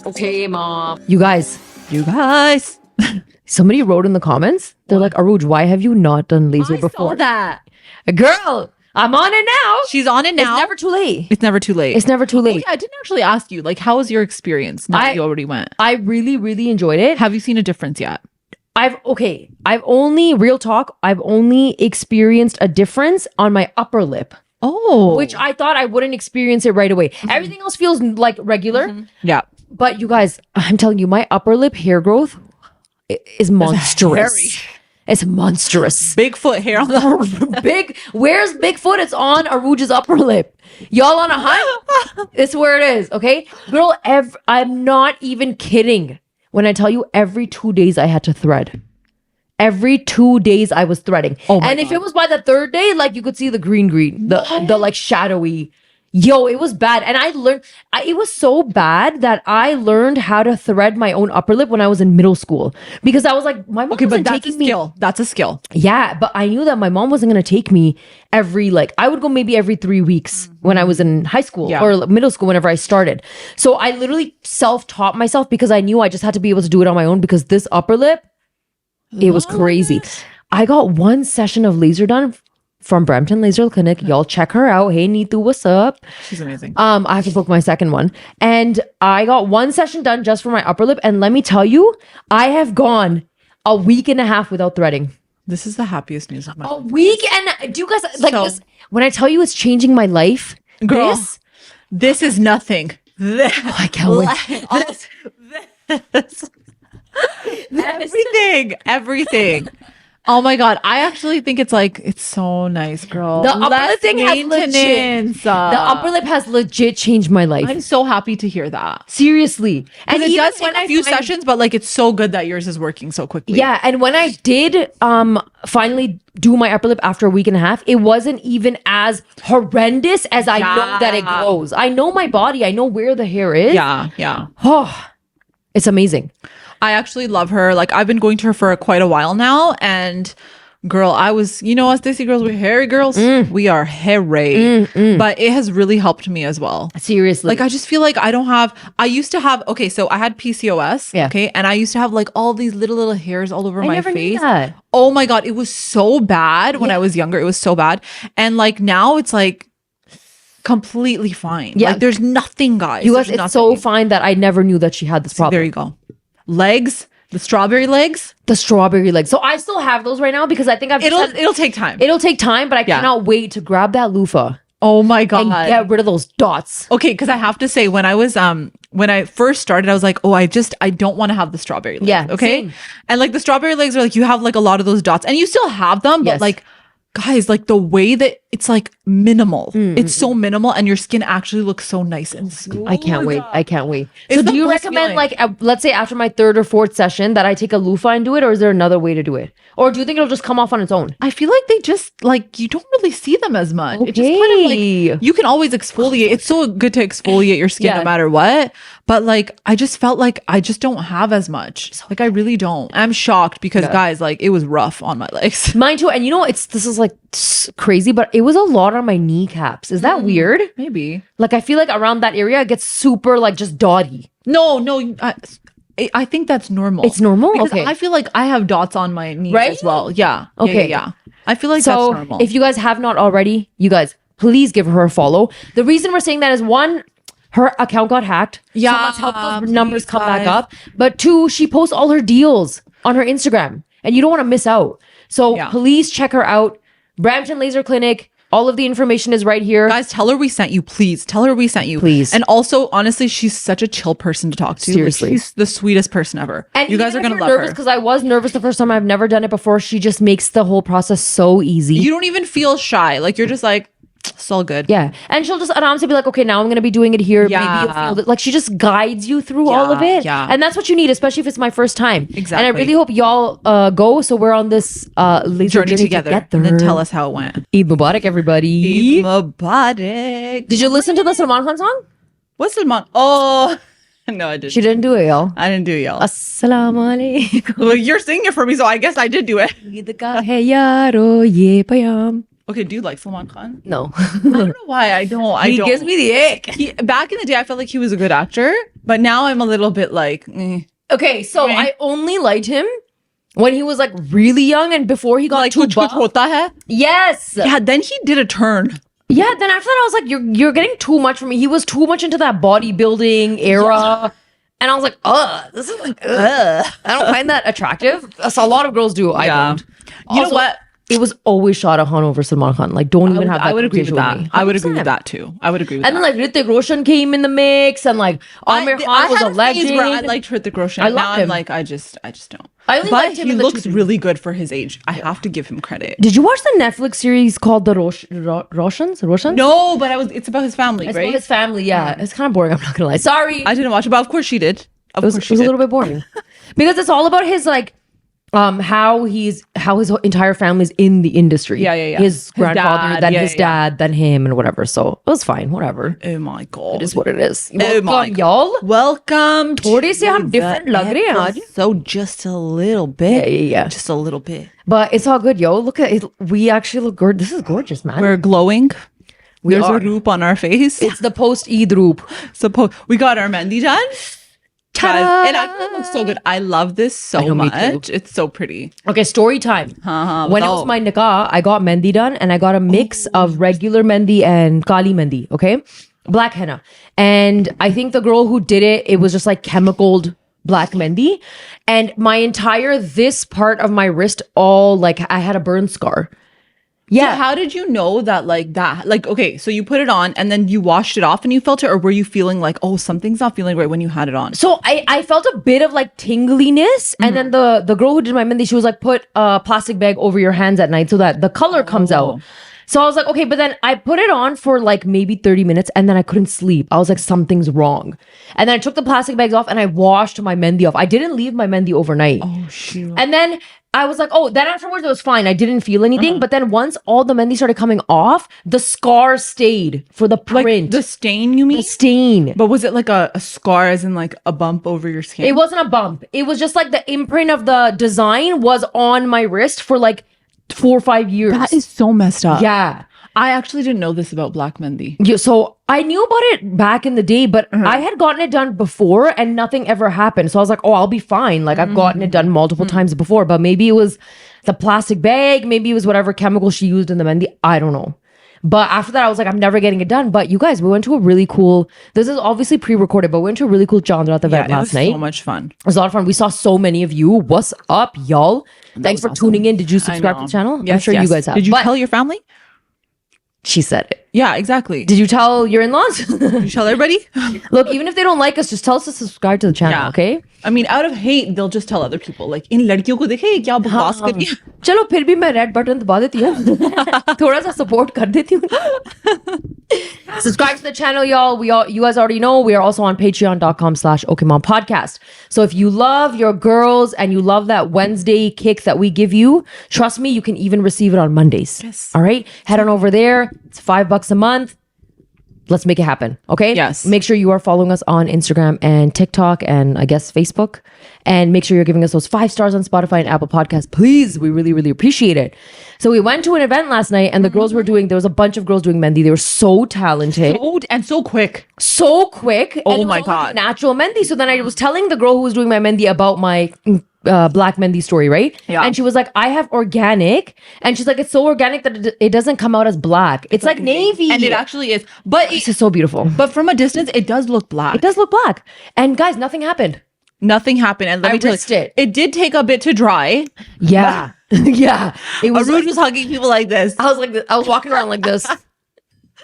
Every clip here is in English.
Okay, mom. You guys. Somebody wrote in the comments. They're like, Aruj, why have you not done laser before? Saw that. Girl, I'm on it now. She's on it now. It's never too late. It's never too late. It's never too late. Yeah, I didn't actually ask you, like, how was your experience now that you already went? I really, really enjoyed it. Have you seen a difference yet? I've only experienced a difference on my upper lip. Oh. Which I thought I wouldn't experience it right away. Everything else feels like regular. Yeah. But you guys, I'm telling you, my upper lip hair growth is monstrous. It's monstrous. Bigfoot hair on the Where's Bigfoot? It's on Aruj's upper lip. Y'all on a hunt? It's where it is, okay? Girl, I'm not even kidding when I tell you every 2 days I had to thread. Every 2 days I was threading. And if it was by the third day, like you could see the green, the like shadowy. Yo, it was bad. And I learned, it was so bad that I learned how to thread my own upper lip when I was in middle school. Because I was like, my mom wasn't taking me. That's a skill. Yeah, but I knew that my mom wasn't going to take me I would go maybe every 3 weeks when I was in high school or middle school whenever I started. So I literally self-taught myself because I knew I just had to be able to do it on my own because this upper lip, it was crazy. I got one session of laser done from Brampton Laser Clinic. Y'all check her out. Hey, Neetu, what's up? She's amazing. I have to book my second one. And I got one session done just for my upper lip. And let me tell you, I have gone a week and a half without threading. This is the happiest news of my life. A week and do you guys like this? When I tell you it's changing my life, girl, this is nothing. I can't wait. Everything. Oh my God. I actually think it's so nice, girl. The upper lip thing has legit. The upper lip has legit changed my life. I'm so happy to hear that. Seriously. And it does take a few sessions, but like it's so good that yours is working so quickly. Yeah. And when I did finally do my upper lip after a week and a half, it wasn't even as horrendous as I know that it grows. I know my body. I know where the hair is. Yeah. Oh, it's amazing. I actually love her. Like I've been going to her for quite a while now. And girl, us Desi girls, we're hairy girls. We are hairy. But it has really helped me as well. Seriously. Like I just feel like I used to have, so I had PCOS. Yeah. Okay. And I used to have like all these little hairs all over my never knew face. that. Oh my God. It was so bad when I was younger. It was so bad. And like now it's like completely fine. Yeah. Like there's nothing, guys. You guys, it's so fine that I never knew that she had this problem. There you go. Legs, the strawberry legs. So I still have those right now because I think It'll take time. It'll take time, but I cannot wait to grab that loofah. Oh my God. And get rid of those dots. Okay, because I have to say when I first started, I was like, I don't want to have the strawberry legs. Yeah. Okay. Same. And like the strawberry legs are like you have like a lot of those dots and you still have them, but like guys, like the way that it's like minimal. It's so minimal and your skin actually looks so nice and smooth. I can't wait. It's So do you best recommend feeling. let's say after my third or fourth session that I take a loofah and do it, or is there another way to do it? Or do you think it'll just come off on its own? I feel like they just like you don't really see them as much. It just kind of like you can always exfoliate. It's so good to exfoliate your skin no matter what. But like I just felt like I just don't have as much. Like I really don't. I'm shocked because guys, like it was rough on my legs. Mine too. And you know, this is like crazy, but it was a lot on my kneecaps. Is that weird? Maybe. Like I feel like around that area it gets super like just dotty. No. I think that's normal. It's normal? Because okay. I feel like I have dots on my knees as well. Yeah. Okay. Yeah. I feel like so that's normal. If you guys have not already, you guys please give her a follow. The reason we're saying that is one, her account got hacked. Yeah. So let's help those numbers come back up. But two, she posts all her deals on her Instagram and you don't want to miss out. So please check her out. Brampton Laser Clinic. All of the information is right here. Guys, tell her we sent you, please. Tell her we sent you. Please. And also, honestly, she's such a chill person to talk to. Seriously. Like, she's the sweetest person ever. And you guys are going to love nervous, her. because I was nervous the first time. I've never done it before. She just makes the whole process so easy. You don't even feel shy. Like, you're just like, it's all good. Yeah. And she'll just honestly be like, okay, now I'm going to be doing it here. Yeah. Maybe you'll feel that. Like she just guides you through all of it. Yeah. And that's what you need, especially if it's my first time. Exactly. And I really hope y'all go. So we're on this laser journey together. And then tell us how it went. Eid Mubarak, everybody. Eid Mubarak. Did you listen to the Salman Khan song? What's Salman? Oh, no, I didn't. She didn't do it, y'all. I didn't do it, y'all. Assalamu alaikum. Well, you're singing it for me, so I guess I did do it. Eid ka hai yaro ye payam. Okay, do you like Salman Khan? No. I don't know why I don't. He gives me the ick. Back in the day, I felt like he was a good actor, but now I'm a little bit like, Okay, so I only liked him when he was like really young and before he got like too kuch buff. hota hai. Yes. Yeah, then he did a turn. Yeah, then after that I was like, you're getting too much for me. He was too much into that bodybuilding era. And I was like, this is like, I don't find that attractive. So a lot of girls do. I don't. You know what? It was always Shah Rukh Khan over Salman Khan. Like, don't even have that. I would agree with that. Me. I would agree with that too. I would agree with that. And then like Hrithik Roshan came in the mix, and like Amir Khan was a legend. Where I liked Hrithik Roshan. Now I'm like, I just don't. I only liked him. He looks really good for his age. I have to give him credit. Did you watch the Netflix series called The Roshans? No, but it's about his family, it's right? About his family, yeah. It's kind of boring. I'm not gonna lie. Sorry, I didn't watch it, but of course she did. It was a little bit boring because it's all about his like. How his entire family's in the industry. Yeah. His grandfather, then his dad, then him, and whatever. So it was fine, whatever. Oh my god, it is what it is. Welcome, y'all. Welcome. थोड़े से हम different लग रहे हैं आज. So just a little bit. Yeah. Just a little bit. But it's all good, yo. Look at it. We actually look good. This is gorgeous, man. We're glowing. There's a roop on our face. It's the post-Eid roop. We got our mehndi done. Guys, it actually looks so good. I love this so much. It's so pretty. Okay, story time. When it was my nikah, I got mehndi done and I got a mix of regular mehndi and kali mehndi, okay? Black henna. And I think the girl who did it, it was just like chemicaled black mehndi. And my entire, this part of my wrist, all like I had a burn scar. Yeah. So how did you know that like, okay, so you put it on and then you washed it off and you felt it, or were you feeling like, oh, something's not feeling right when you had it on? So I felt a bit of like tingliness. And then the girl who did my mehndi, she was like, put a plastic bag over your hands at night so that the color comes out. So I was like, okay, but then I put it on for like maybe 30 minutes and then I couldn't sleep. I was like, something's wrong. And then I took the plastic bags off and I washed my mehndi off. I didn't leave my mehndi overnight. Oh, shoot. And then I was like, oh, then afterwards it was fine. I didn't feel anything. But then once all the mehndi started coming off, the scar stayed for the print. Like the stain, you mean? The stain. But was it like a scar as in like a bump over your skin? It wasn't a bump. It was just like the imprint of the design was on my wrist for like 4 or 5 years. That is so messed up. Yeah. I actually didn't know this about black mehndi. Yeah, so I knew about it back in the day, but I had gotten it done before and nothing ever happened. So I was like, oh, I'll be fine. Like I've gotten it done multiple times before, but maybe it was the plastic bag. Maybe it was whatever chemical she used in the mehndi. I don't know. But after that, I was like, I'm never getting it done. But you guys, we went to a really cool, this is obviously pre-recorded, but we went to a really cool Chandrat event last night. So much fun. It was a lot of fun. We saw so many of you. What's up, y'all? Thanks for tuning in. Did you subscribe to the channel? Yes, I'm sure you guys have. Did you tell your family? She said it. Yeah, exactly. Did you tell your in-laws? Did you tell everybody? Look, even if they don't like us, just tell us to subscribe to the channel, okay? I mean, out of hate, they'll just tell other people. Like, in लड़कियों को देखे क्या बकवास कर रही है? चलो फिर भी मैं रेड बटन दबा देती हूँ थोड़ा सा support कर देती हूँ Subscribe to the channel, y'all. You guys already know we are also on patreon.com/OkMomPodcast. So if you love your girls and you love that Wednesday kick that we give you, trust me, you can even receive it on Mondays. Yes. All right? Head on over there. It's $5 a month. Let's make it happen. Okay? Yes. Make sure you are following us on Instagram and TikTok and I guess Facebook. And make sure you're giving us those 5 stars on Spotify and Apple Podcasts. Please. We really, really appreciate it. So we went to an event last night and the girls were there was a bunch of girls doing mehndi. They were so talented. So quick. So quick. Oh and it was my all God. Natural mehndi. So then I was telling the girl who was doing my mehndi about my black mehndi story, right? Yeah. And she was like, I have organic. And she's like, it's so organic that it doesn't come out as black. It's like navy. And it actually is. But This is so beautiful. But from a distance, it does look black. It does look black. And guys, nothing happened. Nothing happened. And let me tell you, it did take a bit to dry. Yeah. Yeah. It was Arooj was hugging people like this. I was like this. I was walking around like this.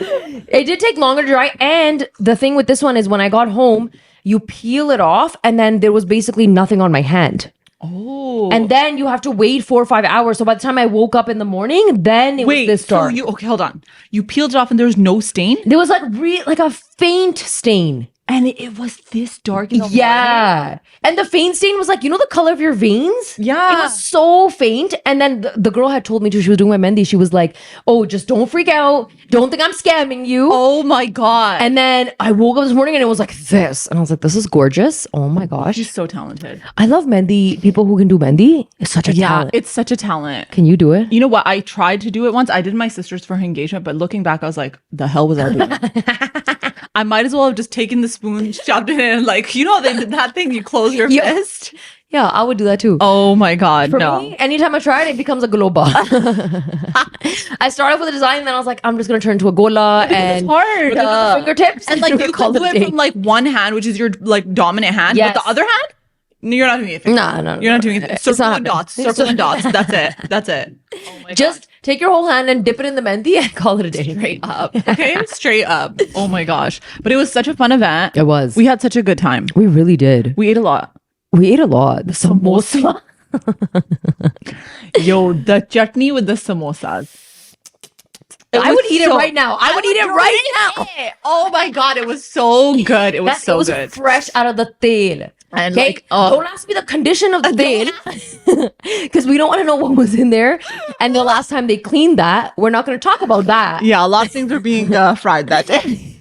It did take longer to dry. And the thing with this one is when I got home, you peel it off and then there was basically nothing on my hand. Oh. And then you have to wait 4 or 5 hours. So by the time I woke up in the morning, then it was this dark. Okay, hold on. You peeled it off and there was no stain? There was like a faint stain. And it was this dark in the morning. Yeah. And the faint stain was like, you know the color of your veins? Yeah. It was so faint. And then the girl had told me too, she was doing my mehndi. She was like, oh, just don't freak out. Don't think I'm scamming you. Oh my God. And then I woke up this morning and it was like this. And I was like, this is gorgeous. Oh my gosh. She's so talented. I love mehndi. People who can do mehndi. It's such a talent. It's such a talent. Can you do it? You know what? I tried to do it once. I did my sister's for her engagement, but looking back, I was like, the hell was I doing? I might as well have just taken the spoon, shoved it in, like, you know, they did that thing, you close your fist. Yeah, I would do that too. Oh my God. For me, anytime I try it, it becomes a globa. I started off with a design, and then I was like, I'm just going to turn into a gola. And it's hard. with the fingertips. And like, you can do it from like one hand, which is your like dominant hand, but the other hand, no, you're not doing anything. No. You're not doing anything. Circle and dots. Circle and dots. That's it. That's it. Oh my just take your whole hand and dip it in the mehndi and call it a day. Straight up. Okay? Straight up. Oh my gosh. But it was such a fun event. It was. We had such a good time. We really did. We ate a lot. The samosa. Yo, the chutney with the samosas. I would eat it right now. I would eat it right now. Oh my God. It was so good. It was so good. Fresh out of the tail. And okay? like, don't ask me the condition of the tail because we don't want to know what was in there. And the last time they cleaned that, we're not going to talk about that. Yeah, a lot of things were being fried that day.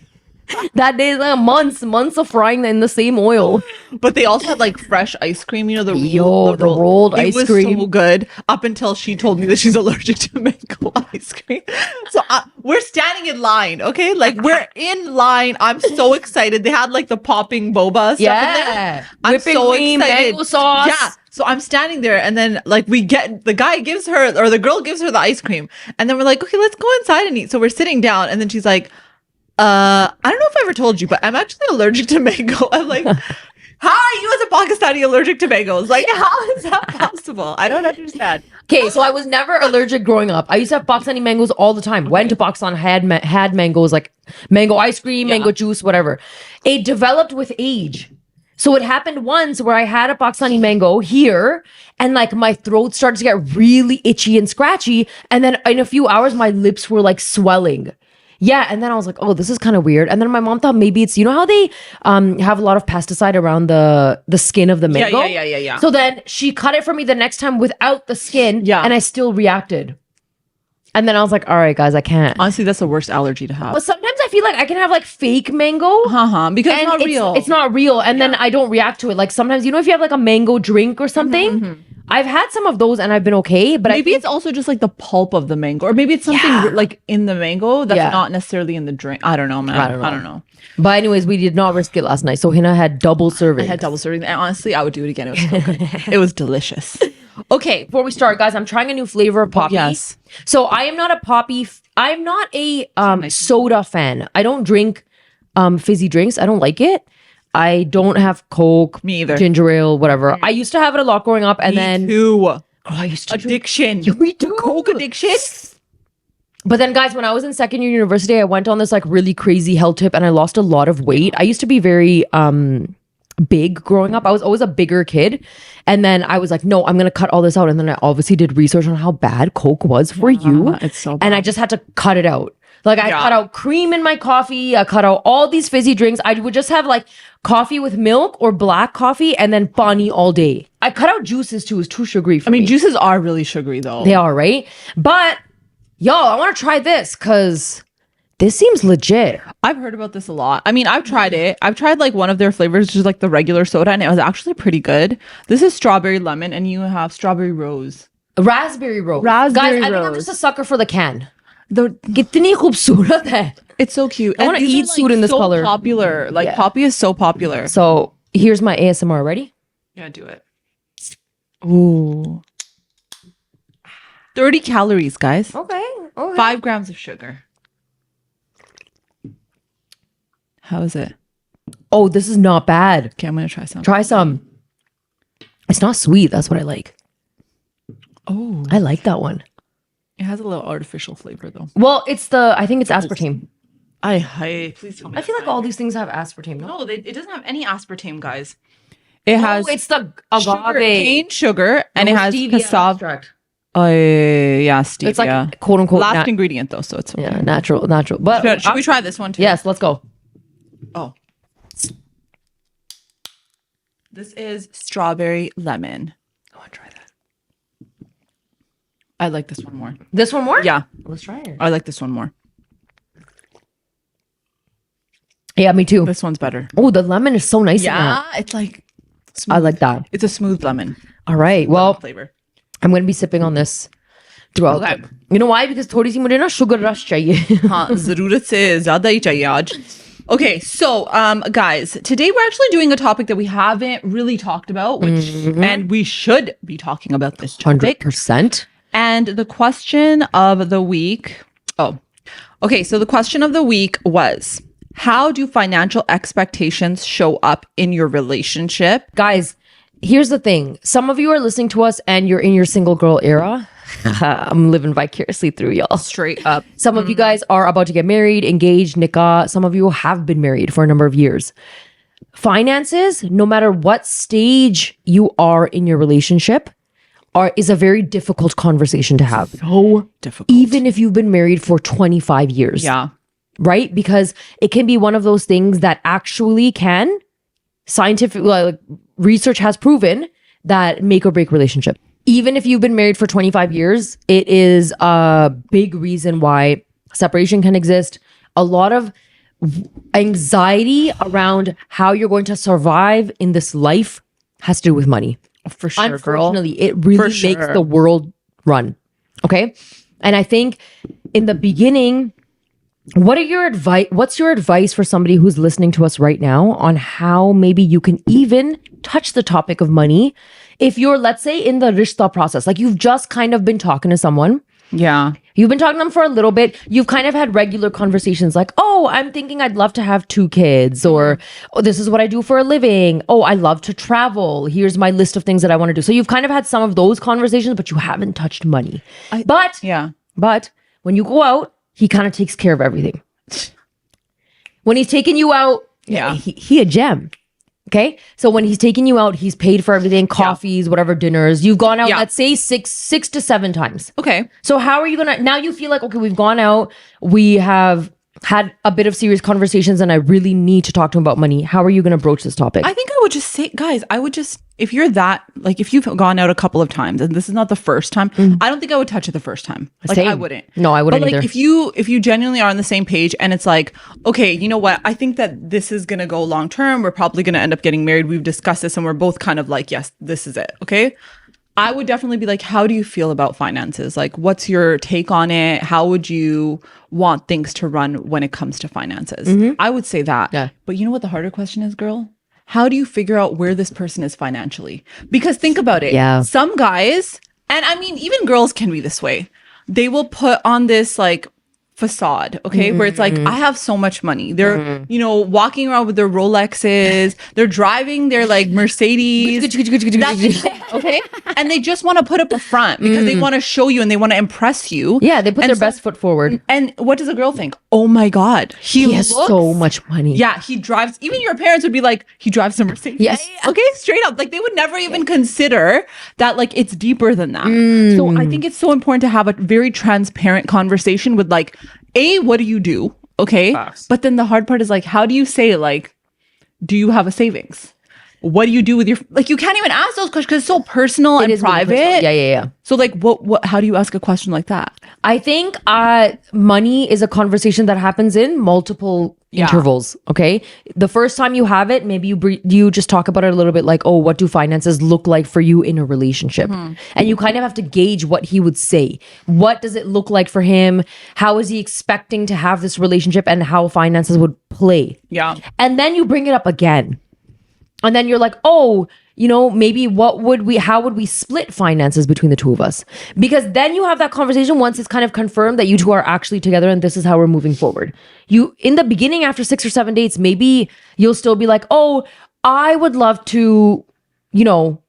That day is like months of frying in the same oil. But they also had like fresh ice cream, you know, the rolled ice cream. It was so good up until she told me that she's allergic to mango ice cream. So we're standing in line, okay? Like we're in line. I'm so excited. They had like the popping boba stuff in there. I'm whipping so cream, excited. mango sauce. Yeah. So I'm standing there and then like the guy gives her, or the girl gives her the ice cream. And then we're like, okay, let's go inside and eat. So we're sitting down and then she's like, I don't know if I ever told you, but I'm actually allergic to mango. I'm like, how are you as a Pakistani allergic to mangoes? Like, how is that possible? I don't understand. Okay, so I was never allergic growing up. I used to have Pakistani mangoes all the time. Went to Pakistan, had mangoes, like mango ice cream, mango juice, whatever. It developed with age. So it happened once where I had a Pakistani mango here and like my throat started to get really itchy and scratchy. And then in a few hours, my lips were like swelling. Yeah, and then I was like, oh, this is kind of weird. And then my mom thought maybe it's, you know how they have a lot of pesticide around the skin of the mango? Yeah. So then she cut it for me the next time without the skin, and I still reacted. And then I was like, all right, guys, I can't. Honestly, that's the worst allergy to have. But sometimes I feel like I can have like fake mango. Because it's not real. It's not real. And then I don't react to it. Like sometimes, you know, if you have like a mango drink or something, I've had some of those and I've been okay. But maybe it's also just like the pulp of the mango. Or maybe it's something like in the mango that's not necessarily in the drink. I don't know, man. I don't know. But anyways, we did not risk it last night. So Hina had double serving. I had double serving. And honestly, I would do it again. It was so good. It was delicious. Okay, before we start, guys, I'm trying a new flavor of Poppi. Yes. So I am not a Poppi. I'm not a soda fan. I don't drink fizzy drinks. I don't like it. I don't have Coke. Me either. Ginger ale, whatever. I used to have it a lot growing up, and Me too. Girl, I used to addiction. We do. Coke addiction. But then, guys, when I was in second year university, I went on this like really crazy health tip, and I lost a lot of weight. I used to be very big growing up. I was always a bigger kid. And then I was like, no, I'm going to cut all this out. And then I obviously did research on how bad Coke was for you. It's so bad. And I just had to cut it out. Like I cut out cream in my coffee. I cut out all these fizzy drinks. I would just have like coffee with milk or black coffee and then pani all day. I cut out juices too. It's too sugary for me. Juices are really sugary though. They are, right? But y'all, I want to try this because this seems legit. I've heard about this a lot. I mean, I've tried it. I've tried like one of their flavors, which is like the regular soda, and it was actually pretty good. This is strawberry lemon, and you have strawberry rose. Raspberry rose. Raspberry Guys, I think I'm rose. just a sucker for the can. Kitni khoobsurat hai. It's so cute. I want to eat food in this color. Popular. Like Poppi is so popular. So here's my ASMR. Ready? Yeah, do it. Ooh. 30 calories, guys. Okay. 5 grams of sugar. How is it? Oh, this is not bad. Okay, I'm gonna try some. Try some. It's not sweet. That's what I like. Oh, I like that one. it has a little artificial flavor though. Well, I think it's aspartame. Please tell me. I feel like all these things have aspartame. No? No, it doesn't have any aspartame, guys. It has it's the sugar, agave. cane sugar, and it has stevia cassava. extract. Yeah, stevia. It's like quote unquote last ingredient though, so it's okay. yeah, natural. But Should we try this one too? Yes, let's go. Oh, This is strawberry lemon. I want to try that. I like this one more. This one more? Yeah. Let's try it. I like this one more. Yeah, me too. This one's better. Oh, the lemon is so nice. Yeah, it's like smooth. I like that. It's a smooth lemon. All right. Well, Flavor. I'm going to be sipping on this throughout. Okay. You know why? Because थोड़ी सी मुझे ना sugar rush चाहिए. हाँ, ज़रूरत से ज़्यादा ही चाहिए आज. Okay, so guys, today we're actually doing a topic that we haven't really talked about, which and we should be talking about this topic. 100%. And the question of the week. Oh, okay. So the question of the week was, how do financial expectations show up in your relationship? Guys, here's the thing. Some of you are listening to us and you're in your single girl era. I'm living vicariously through y'all. Straight up. Some of you guys are about to get married, engaged, nikah. Some of you have been married for a number of years. Finances, no matter what stage you are in your relationship, is a very difficult conversation to have. So difficult. Even if you've been married for 25 years. Yeah. Right? Because it can be one of those things that actually can, like research has proven that make or break relationship. Even if you've been married for 25 years, it is a big reason why separation can exist. A lot of anxiety around how you're going to survive in this life has to do with money. For sure, Unfortunately, girl. it really For makes sure. the world run. Okay? And I think in the beginning, what's your advice for somebody who's listening to us right now on how maybe you can even touch the topic of money if you're, let's say, in the rishta process, like you've just kind of been talking to someone, Yeah. you've been talking to them for a little bit, you've kind of had regular conversations like, oh, I'm thinking I'd love to have 2 kids, or oh, this is what I do for a living, oh, I love to travel, here's my list of things that I want to do. So you've kind of had some of those conversations, but you haven't touched money. But when you go out, he kind of takes care of everything. When he's taking you out, he a gem. Okay. So when he's taking you out, he's paid for everything, coffees, whatever, dinners. You've gone out, let's say 6 to 7 times. Okay. So how are you going to, now you feel like, okay, we've gone out, we have had a bit of serious conversations and I really need to talk to him about money. How are you going to broach this topic? I think I would just say, guys, if you're that, like if you've gone out a couple of times and this is not the first time, I don't think I would touch it the first time. Like Same. I wouldn't. No, I wouldn't But like either. if you genuinely are on the same page and it's like, okay, you know what? I think that this is going to go long term. We're probably going to end up getting married. We've discussed this and we're both kind of like, yes, this is it. Okay. I would definitely be like, how do you feel about finances? Like, what's your take on it? How would you want things to run when it comes to finances? I would say that. Yeah. But you know what the harder question is, girl? How do you figure out where this person is financially? Because think about it. Yeah. Some guys, and I mean, even girls can be this way. They will put on this like facade, okay, where it's like, I have so much money. They're, you know, walking around with their Rolexes. They're driving their like Mercedes. That's it, okay? And they just want to put up a front because they want to show you and they want to impress you. Yeah, they put And their so- best foot forward. And what does a girl think? Oh my God. He has looks- so much money. Yeah, he drives, even your parents would be like, he drives a Mercedes. Yeah. Okay, straight up. Like they would never even consider that like it's deeper than that. So I think it's so important to have a very transparent conversation with like, what do you do? Okay. But then the hard part is like, how do you say like, do you have a savings? What do you do with your, like you can't even ask those questions because it's so personal and It is really private. personal. Yeah. So like what how do you ask a question like that? I think money is a conversation that happens in multiple intervals. Okay, the first time you have it, maybe you just talk about it a little bit, like, oh, what do finances look like for you in a relationship? And you kind of have to gauge what he would say. What does it look like for him? How is he expecting to have this relationship, and how finances would play? Yeah. And then you bring it up again. And then you're like, oh, you know, maybe how would we split finances between the two of us? Because then you have that conversation once it's kind of confirmed that you two are actually together and this is how we're moving forward. In the beginning, after 6 or 7 dates, maybe you'll still be like, oh, I would love to, you know,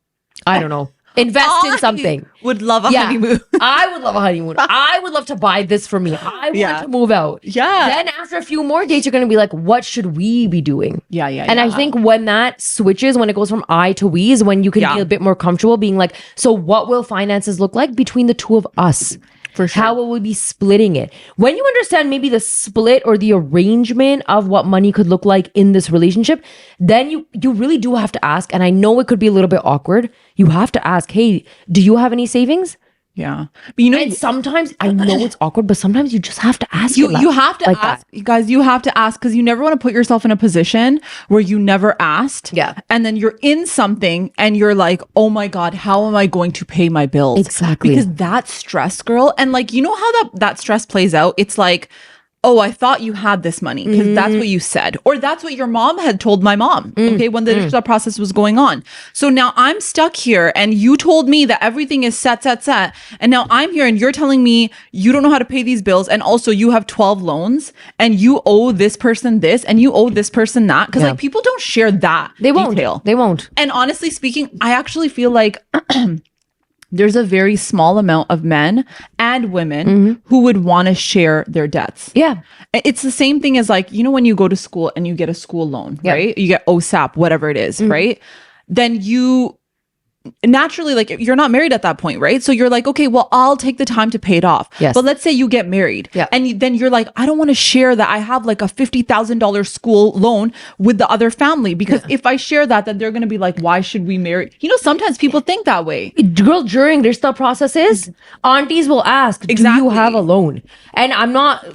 I don't know, invest in something. Would love a honeymoon. I would love a honeymoon. I would love to buy this for me. I want to move out. Yeah. Then after a few more dates, you're going to be like, what should we be doing? Yeah. And I think when that switches, when it goes from I to we, is when you can be a bit more comfortable being like, so what will finances look like between the two of us? For sure. How will we be splitting it? When you understand maybe the split or the arrangement of what money could look like in this relationship, then you really do have to ask. And I know it could be a little bit awkward. You have to ask, hey, do you have any savings? Yeah. But you know, and sometimes I know it's awkward, but sometimes you just have to ask. You have to ask, you guys, you have to ask, because you never want to put yourself in a position where you never asked. Yeah. And then you're in something and you're like, oh my God, how am I going to pay my bills? Exactly. Because that's stress, girl. And like, you know how that stress plays out? It's like, oh, I thought you had this money because that's what you said. Or that's what your mom had told my mom, okay, when the process was going on. So now I'm stuck here and you told me that everything is set. And now I'm here and you're telling me you don't know how to pay these bills. And also you have 12 loans and you owe this person this and you owe this person that. Because like people don't share that detail. They won't. And honestly speaking, I actually feel like there's a very small amount of men and women who would want to share their debts. Yeah. It's the same thing as like, you know, when you go to school and you get a school loan, right? You get OSAP, whatever it is, right? Then you naturally, like, you're not married at that point, right? So you're like, okay, well, I'll take the time to pay it off. Yes. But let's say you get married and then you're like, I don't want to share that I have like a $50,000 school loan with the other family, because if I share that, then they're going to be like, why should we marry? You know, sometimes people think that way. Girl, during their stuff processes, aunties will ask, do you have a loan? And I'm not,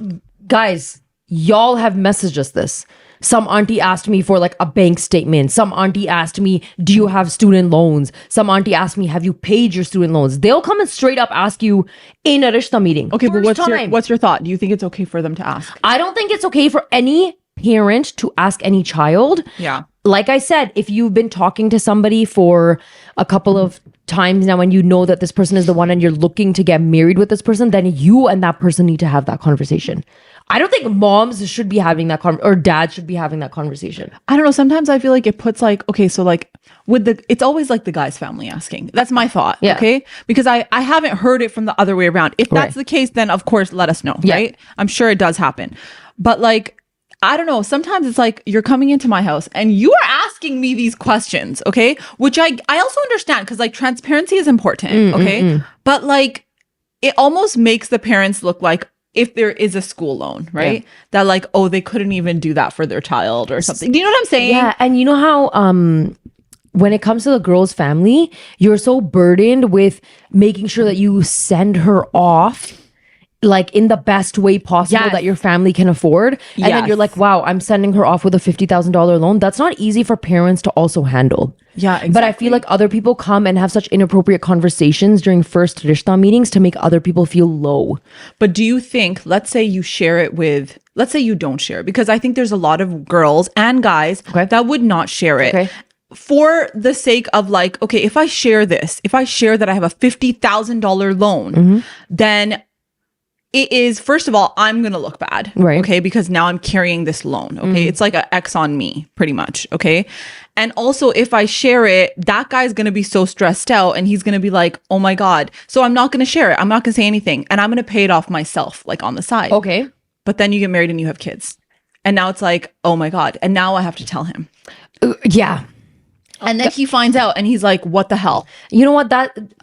guys, y'all have messaged us this. Some auntie asked me for like a bank statement. Some auntie asked me, do you have student loans? Some auntie asked me, have you paid your student loans? They'll come and straight up ask you in a rishta meeting. Okay, but what's your thought? Do you think it's okay for them to ask? I don't think it's okay for any parent to ask any child. Yeah. Like I said, if you've been talking to somebody for a couple of times now and you know that this person is the one and you're looking to get married with this person, then you and that person need to have that conversation. I don't think moms should be having that or dads should be having that conversation. I don't know. Sometimes I feel like it puts like, okay, so like it's always like the guy's family asking. That's my thought. Yeah. Okay. Because I haven't heard it from the other way around. If that's the case, then of course, let us know. Yeah. Right. I'm sure it does happen. But like, I don't know. Sometimes it's like you're coming into my house and you are asking me these questions. Okay. Which I also understand, because like transparency is important. Okay. But like, it almost makes the parents look like, if there is a school loan, right? That like, oh, they couldn't even do that for their child or something. Do you know what I'm saying? Yeah. And you know how when it comes to the girl's family, you're so burdened with making sure that you send her off like in the best way possible that your family can afford. And then you're like, wow, I'm sending her off with a $50,000 loan. That's not easy for parents to also handle. Yeah, exactly. But I feel like other people come and have such inappropriate conversations during first rishta meetings to make other people feel low. But do you think, let's say you share it with, let's say you don't share it, because I think there's a lot of girls and guys that would not share it. Okay. For the sake of like, okay, if I share this, if I share that I have a $50,000 loan, then it is, first of all, I'm going to look bad. Right. Okay. Because now I'm carrying this loan. Okay. It's like an X on me, pretty much. Okay. And also, if I share it, that guy's going to be so stressed out and he's going to be like, oh my God. So I'm not going to share it. I'm not going to say anything. And I'm going to pay it off myself, like on the side. Okay. But then you get married and you have kids. And now it's like, oh my God. And now I have to tell him. Yeah. And then he finds out and he's like, what the hell? You know what?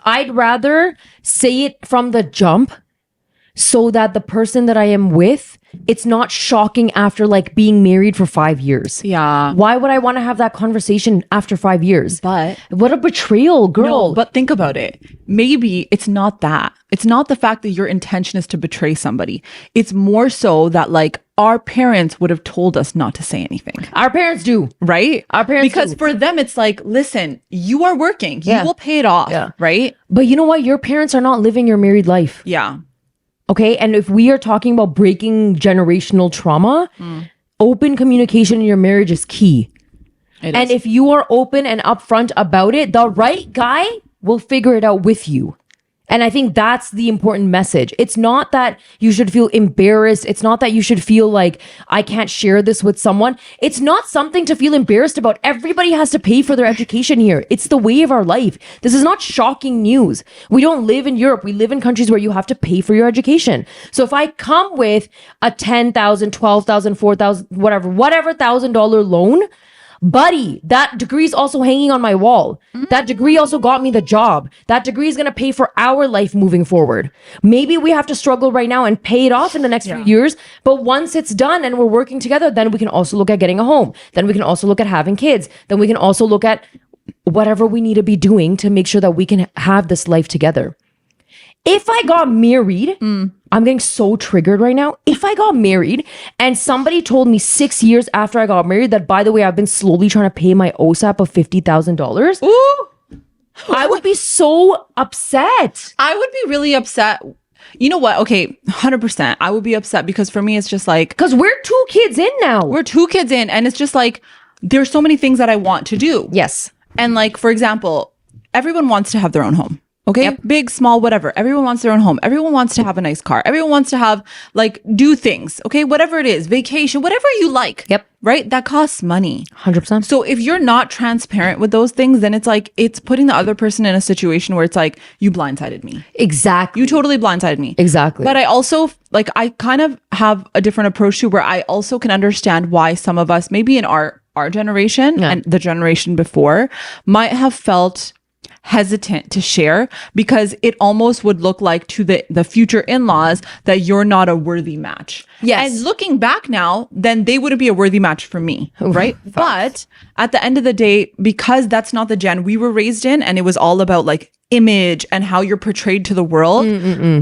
I'd rather say it from the jump, so that the person that I am with, it's not shocking after like being married for 5 years. Yeah. Why would I want to have that conversation after 5 years? But what a betrayal, girl. No, but think about it. Maybe it's not that. It's not the fact that your intention is to betray somebody. It's more so that like our parents would have told us not to say anything. Our parents do. Right? Our parents Because do. for them, it's like, listen, you are working. You will pay it off. Yeah. Right? But you know what? Your parents are not living your married life. Yeah. Okay. And if we are talking about breaking generational trauma, open communication in your marriage is key. And if you are open and upfront about it, the right guy will figure it out with you. And I think that's the important message. It's not that you should feel embarrassed. It's not that you should feel like I can't share this with someone. It's not something to feel embarrassed about. Everybody has to pay for their education here. It's the way of our life. This is not shocking news. We don't live in Europe. We live in countries where you have to pay for your education. So if I come with a $10,000, $12,000, $4,000, whatever $1,000 loan, buddy, that degree is also hanging on my wall. That degree also got me the job. That degree is going to pay for our life moving forward. Maybe we have to struggle right now and pay it off in the next few years. But once it's done and we're working together, then we can also look at getting a home. Then we can also look at having kids. Then we can also look at whatever we need to be doing to make sure that we can have this life together. If I got married, I'm getting so triggered right now. If I got married and somebody told me 6 years after I got married that, by the way, I've been slowly trying to pay my OSAP of $50,000, I would be so upset. I would be really upset. You know what? Okay, 100%. I would be upset because for me, it's just like... Because we're 2 kids in now. We're 2 kids in, and it's just like, there's so many things that I want to do. Yes. And like, for example, everyone wants to have their own home. Okay. Yep. Big, small, whatever. Everyone wants their own home. Everyone wants to have a nice car. Everyone wants to have like do things. Okay. Whatever it is, vacation, whatever you like. Yep. Right. That costs money. 100%. So if you're not transparent with those things, then it's like, it's putting the other person in a situation where it's like, you blindsided me. Exactly. You totally blindsided me. Exactly. But I also like, I kind of have a different approach to where I also can understand why some of us, maybe in our generation and the generation before, might have felt hesitant to share because it almost would look like to the future in-laws that you're not a worthy match. Yes. And looking back now, then they wouldn't be a worthy match for me, right? But at the end of the day, because that's not the gen we were raised in, and it was all about like image and how you're portrayed to the world,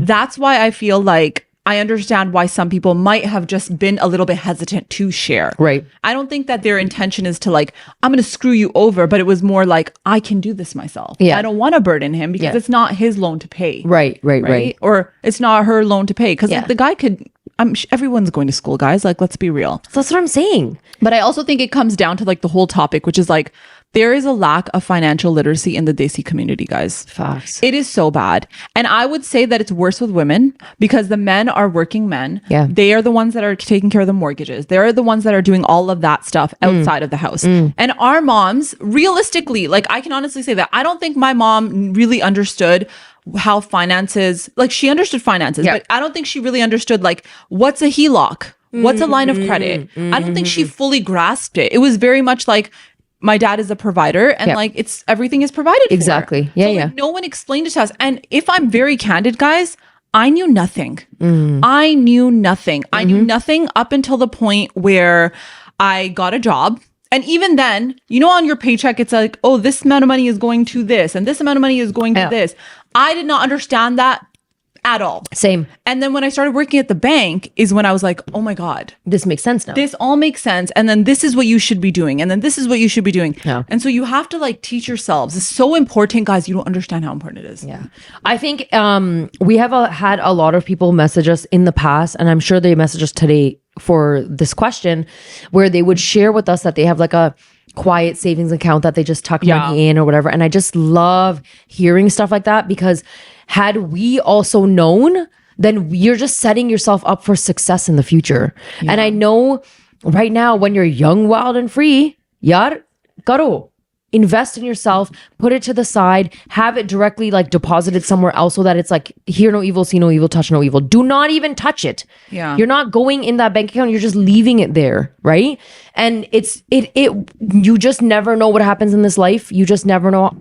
that's why I feel like I understand why some people might have just been a little bit hesitant to share. Right. I don't think that their intention is to like, I'm going to screw you over, but it was more like, I can do this myself. Yeah. I don't want to burden him because it's not his loan to pay. Right. Or it's not her loan to pay. Because like, the guy could, everyone's going to school, guys. Like, let's be real. That's what I'm saying. But I also think it comes down to like the whole topic, which is like, there is a lack of financial literacy in the Desi community, guys. Facts. It is so bad. And I would say that it's worse with women because the men are working men. Yeah. They are the ones that are taking care of the mortgages. They're the ones that are doing all of that stuff outside of the house. And our moms, realistically, like I can honestly say that I don't think my mom really understood how finances, like she understood finances, but I don't think she really understood like what's a HELOC? What's a line of credit? I don't think she fully grasped it. It was very much like, my dad is a provider and like it's everything is provided for. Exactly. Yeah. So, like, no one explained it to us. And if I'm very candid, guys, I knew nothing. I knew nothing. I knew nothing up until the point where I got a job. And even then, you know, on your paycheck, it's like, oh, this amount of money is going to this and this amount of money is going to this. I did not understand that at all. Same. And then when I started working at the bank is when I was like, oh my God. This makes sense now. This all makes sense. And then this is what you should be doing. And then this is what you should be doing. Yeah. And so you have to like teach yourselves. It's so important, guys. You don't understand how important it is. Yeah. I think we have had a lot of people message us in the past, and I'm sure they message us today for this question, where they would share with us that they have like a quiet savings account that they just tuck money in or whatever. And I just love hearing stuff like that because had we also known, then you're just setting yourself up for success in the future. Yeah. And I know right now when you're young, wild and free, yaar, karo. Invest in yourself, put it to the side, have it directly like deposited somewhere else so that it's like, hear no evil, see no evil, touch no evil. Do not even touch it. Yeah. You're not going in that bank account. You're just leaving it there. Right. And you just never know what happens in this life. You just never know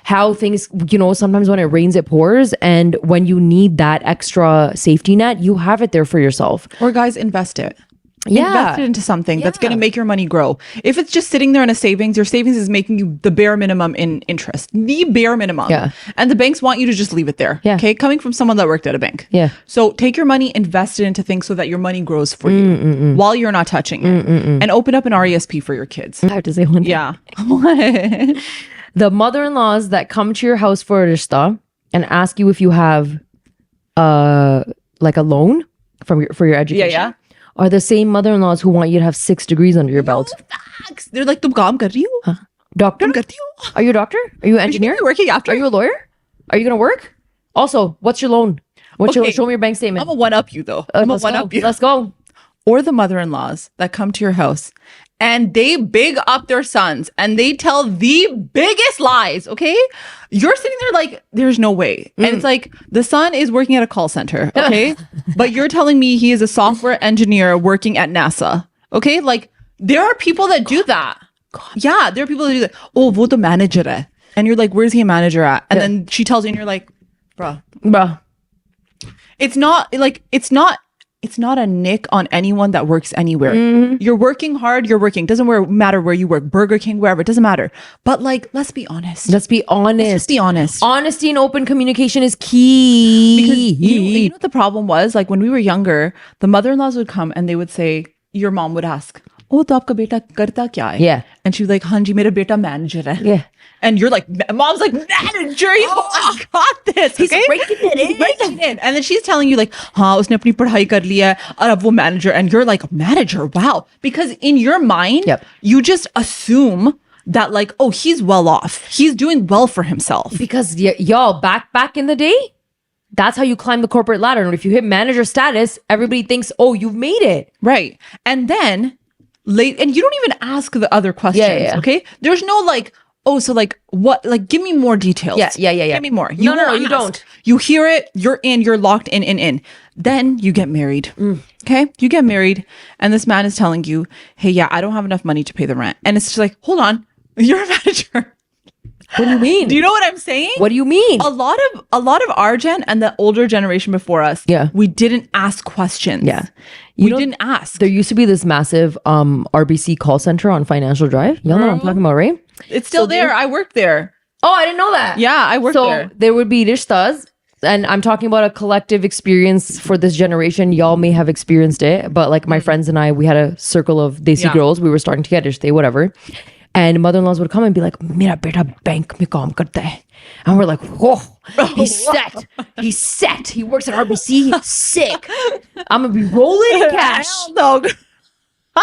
how things, you know, sometimes when it rains, it pours. And when you need that extra safety net, you have it there for yourself. Or guys, invest it. Yeah. Invest it into something that's going to make your money grow. If it's just sitting there in a savings, your savings is making you the bare minimum in interest, the bare minimum. Yeah. And the banks want you to just leave it there. Yeah. Okay. Coming from someone that worked at a bank. Yeah. So take your money, invest it into things so that your money grows for you while you're not touching it. And open up an RESP for your kids. I have to say one thing. Yeah. The mother-in-laws that come to your house for a rishta and ask you if you have like a loan for your education. Yeah. Are the same mother-in-laws who want you to have 6 degrees under your belt. Facts. They're like, tum kaam kar rahi ho? Doctor? Tum karti ho? Are you a doctor? Are you an engineer? Are you working after? Are you a lawyer? Are you going to work? Also, what's your loan? Show me your bank statement. I'm going to one-up you though. I'm going to one-up you. Let's go. Or the mother-in-laws that come to your house and they big up their sons and they tell the biggest lies, okay? You're sitting there like, there's no way. And it's like, the son is working at a call center, okay? But you're telling me he is a software engineer working at NASA, okay? Like, there are people that do that. God. Yeah, there are people that do that. Oh, wo to manager hai. And you're like, where's he a manager at? And then she tells you and you're like, bruh. It's not a nick on anyone that works anywhere. You're working hard, you're working. Doesn't matter where you work, Burger King, wherever, it doesn't matter. But like, let's be honest. Let's be honest. Let's be honest. Honesty and open communication is key. Because you know what the problem was? Like when we were younger, the mother-in-laws would come and they would say, your mom would ask, oh, to aapka beta karta kya hai? Yeah. And she was like, haan ji, mera beta manager hai. Yeah. And you're like, mom's like, manager, I got this. He's okay? breaking it in. Breaking it in. And then she's telling you like, हाँ, उसने अपनी पढ़ाई कर लिया है, और अब वो manager. And you're like, manager, wow. Because in your mind, you just assume that like, oh, he's well off. He's doing well for himself. Because y'all, back in the day, that's how you climb the corporate ladder. And if you hit manager status, everybody thinks, oh, you've made it. Right. And then and you don't even ask the other questions. Okay. There's no like, oh, so like what? Like, give me more details. Yeah. Give me more. No, you don't. You hear it. You're in. You're locked in. Then you get married. Okay, you get married, and this man is telling you, "Hey, yeah, I don't have enough money to pay the rent," and it's just like, hold on, you're a manager. What do you mean? Do you know what I'm saying? What do you mean? A lot of our gen and the older generation before us, we didn't ask questions. Yeah. We didn't ask. There used to be this massive RBC call center on Financial Drive. Y'all know what I'm talking about, right? It's still there. I worked there. Oh, I didn't know that. Yeah, I worked there. So there would be rishtas, and I'm talking about a collective experience for this generation. Y'all may have experienced it, but like my friends and I, we had a circle of Desi girls. We were starting to get rishte, whatever. And mother-in-laws would come and be like, "Mera beta bank mein kaam karta hai." And we're like, "Whoa, he's set. He's set. He works at RBC. He's sick. I'm gonna be rolling in cash." No.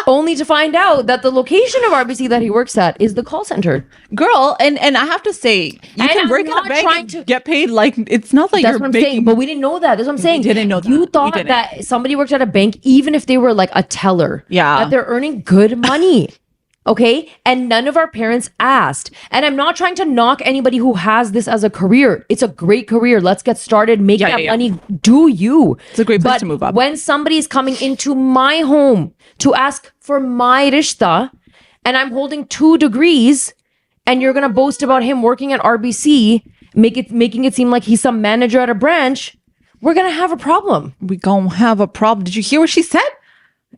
Only to find out that the location of RBC that he works at is the call center. Girl, and I have to say, you can work at a bank and get paid like, it's not like that's what I'm saying, but we didn't know that. That's what I'm saying. We didn't know that. You thought that somebody worked at a bank, even if they were like a teller, that they're earning good money. Okay. And none of our parents asked. And I'm not trying to knock anybody who has this as a career. It's a great career. Let's get started. Make that money. Do you. It's a great place to move up. When somebody's coming into my home to ask for my rishta and I'm holding 2 degrees and you're going to boast about him working at RBC, making it seem like he's some manager at a branch, we're going to have a problem. We're going to have a problem. Did you hear what she said?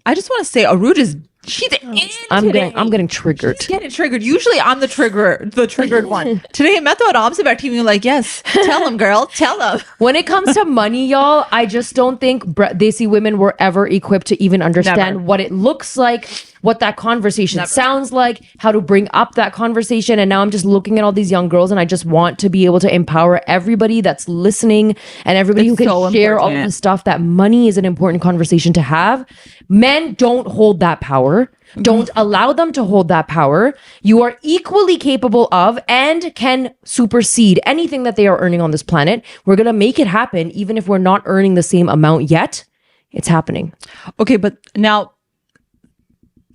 I just want to say Aruj is she's in I'm getting triggered. She's getting triggered. Usually I'm the triggered one. Today I thought Aram se baithi hui like, yes, tell him, girl, tell him. When it comes to money, y'all, I just don't think Desi women were ever equipped to even understand what it looks like, what that conversation sounds like, how to bring up that conversation. And now I'm just looking at all these young girls and I just want to be able to empower everybody that's listening and everybody who can share all of the stuff that money is an important conversation to have. Men don't hold that power. Don't allow them to hold that power. You are equally capable of and can supersede anything that they are earning on this planet. We're going to make it happen even if we're not earning the same amount yet. It's happening. Okay, but now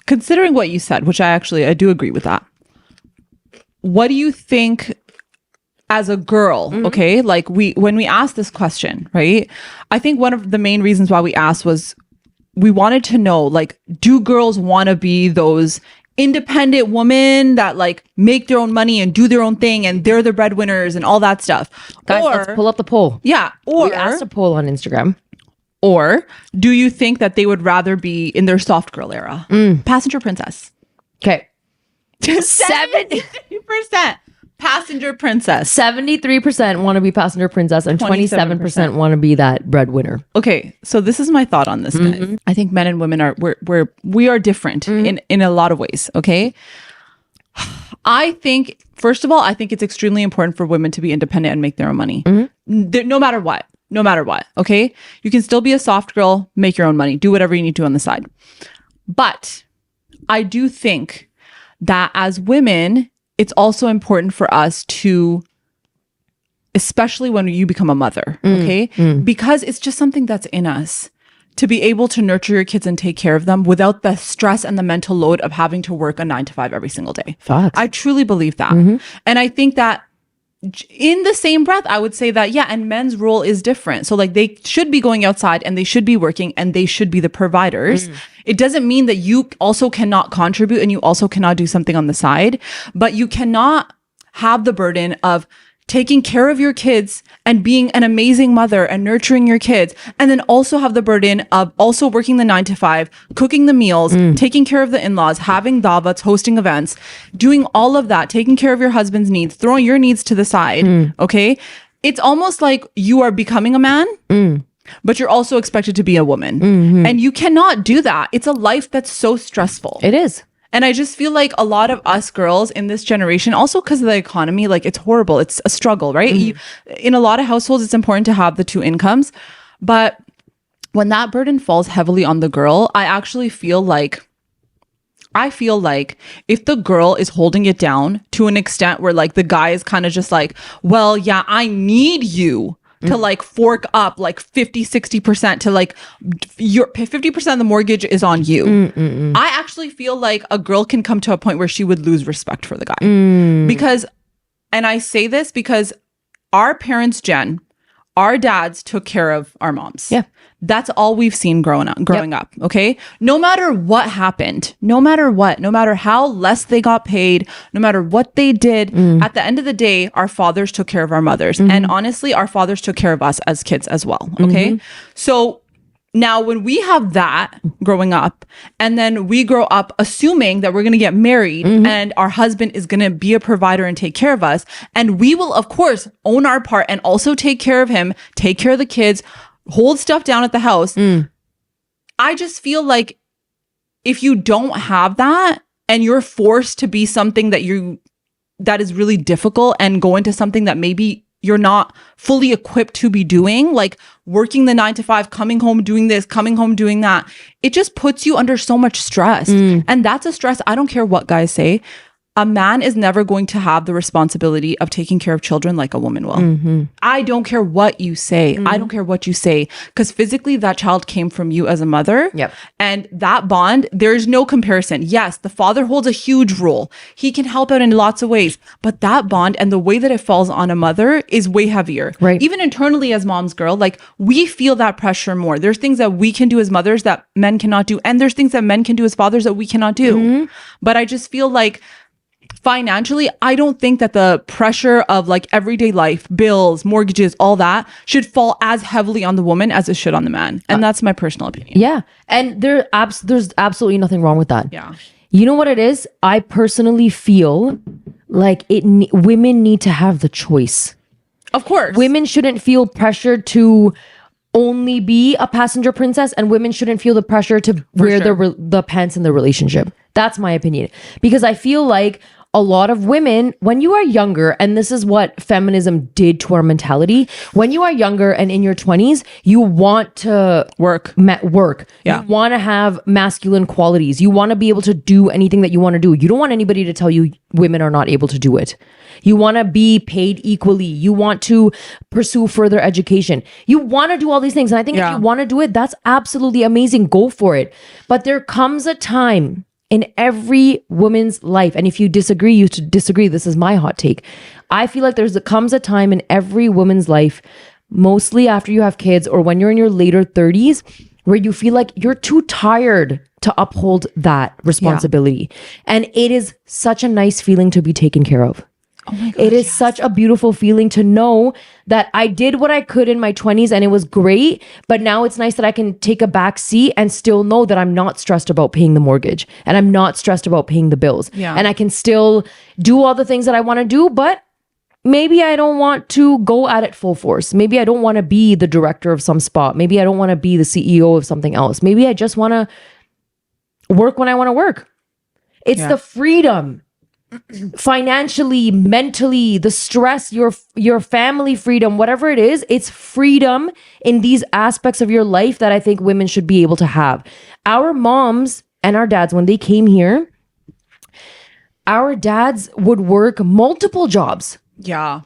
considering what you said, which I do agree with that. What do you think as a girl, okay? Like when we asked this question, right? I think one of the main reasons why we asked was we wanted to know, like, do girls want to be those independent women that like make their own money and do their own thing and they're the breadwinners and all that stuff? Guys, let's pull up the poll. Yeah. Or we asked a poll on Instagram. Or do you think that they would rather be in their soft girl era? Passenger princess. Okay. 70% passenger princess. 73% want to be passenger princess and 27% want to be that breadwinner. Okay, so this is my thought on this, guys. I think men and women we are different in a lot of ways, okay? I think, first of all, I think it's extremely important for women to be independent and make their own money. No matter what. No matter what, okay? You can still be a soft girl, make your own money, do whatever you need to on the side. But I do think that as women, it's also important for us to, especially when you become a mother, okay? Because it's just something that's in us to be able to nurture your kids and take care of them without the stress and the mental load of having to work a 9 to 5 every single day. Facts. I truly believe that. And I think that in the same breath, I would say that, yeah, and men's role is different. So like they should be going outside and they should be working and they should be the providers. It doesn't mean that you also cannot contribute and you also cannot do something on the side, but you cannot have the burden of taking care of your kids and being an amazing mother and nurturing your kids, and then also have the burden of also working the 9 to 5, cooking the meals, taking care of the in-laws, having davats, hosting events, doing all of that, taking care of your husband's needs, throwing your needs to the side. Okay. It's almost like you are becoming a man, but you're also expected to be a woman. And you cannot do that. It's a life that's so stressful. It is. And I just feel like a lot of us girls in this generation, also because of the economy, like it's horrible. It's a struggle, right? In a lot of households, it's important to have the 2 incomes. But when that burden falls heavily on the girl, I actually feel like, if the girl is holding it down to an extent where like the guy is kind of just like, well, yeah, I need you to like fork up like 50-60% to like your 50% of the mortgage is on you. I actually feel like a girl can come to a point where she would lose respect for the guy. Because, and I say this because our parents' gen, our dads took care of our moms. Yeah. That's all we've seen growing up. Okay. No matter what happened, no matter how less they got paid, no matter what they did, at the end of the day, our fathers took care of our mothers. And honestly, our fathers took care of us as kids as well. Okay. So now when we have that growing up, and then we grow up assuming that we're going to get married and our husband is going to be a provider and take care of us, and we will of course own our part and also take care of him, take care of the kids, hold stuff down at the house. I just feel like if you don't have that and you're forced to be something that is really difficult and go into something that maybe you're not fully equipped to be doing, like working the 9 to 5, coming home doing this, coming home doing that, it just puts you under so much stress. And that's a stress. I don't care what guys say. A man is never going to have the responsibility of taking care of children like a woman will. I don't care what you say. I don't care what you say, because physically that child came from you as a mother. And that bond, there's no comparison. Yes, the father holds a huge role. He can help out in lots of ways, but that bond and the way that it falls on a mother is way heavier. Even internally as moms, girl, like we feel that pressure more. There's things that we can do as mothers that men cannot do. And there's things that men can do as fathers that we cannot do. But I just feel like financially, I don't think that the pressure of like everyday life, bills, mortgages, all that should fall as heavily on the woman as it should on the man. And that's my personal opinion. Yeah. And there's absolutely nothing wrong with that. Yeah. You know what it is? I personally feel like women need to have the choice. Of course. Women shouldn't feel pressured to only be a passenger princess, and women shouldn't feel the pressure to wear the pants in the relationship. That's my opinion. Because I feel like a lot of women, when you are younger, and this is what feminism did to our mentality, when you are younger and in your 20s, you want to work. Yeah. You want to have masculine qualities. You want to be able to do anything that you want to do. You don't want anybody to tell you women are not able to do it. You want to be paid equally. You want to pursue further education. You want to do all these things. And I think if you want to do it, that's absolutely amazing. Go for it. But there comes a time in every woman's life, and if you disagree, you should disagree. This is my hot take. I feel like comes a time in every woman's life, mostly after you have kids or when you're in your later 30s, where you feel like you're too tired to uphold that responsibility. And it is such a nice feeling to be taken care of. Oh my gosh, it is such a beautiful feeling to know that I did what I could in my 20s and it was great, but now it's nice that I can take a back seat and still know that I'm not stressed about paying the mortgage and I'm not stressed about paying the bills. And I can still do all the things that I want to do, but maybe I don't want to go at it full force. Maybe I don't want to be the director of some spot. Maybe I don't want to be the CEO of something else. Maybe I just want to work when I want to work. It's the freedom. Financially, mentally, the stress, your family freedom, whatever it is, it's freedom in these aspects of your life that I think women should be able to have. Our moms and our dads, when they came here, our dads would work multiple jobs. Yeah.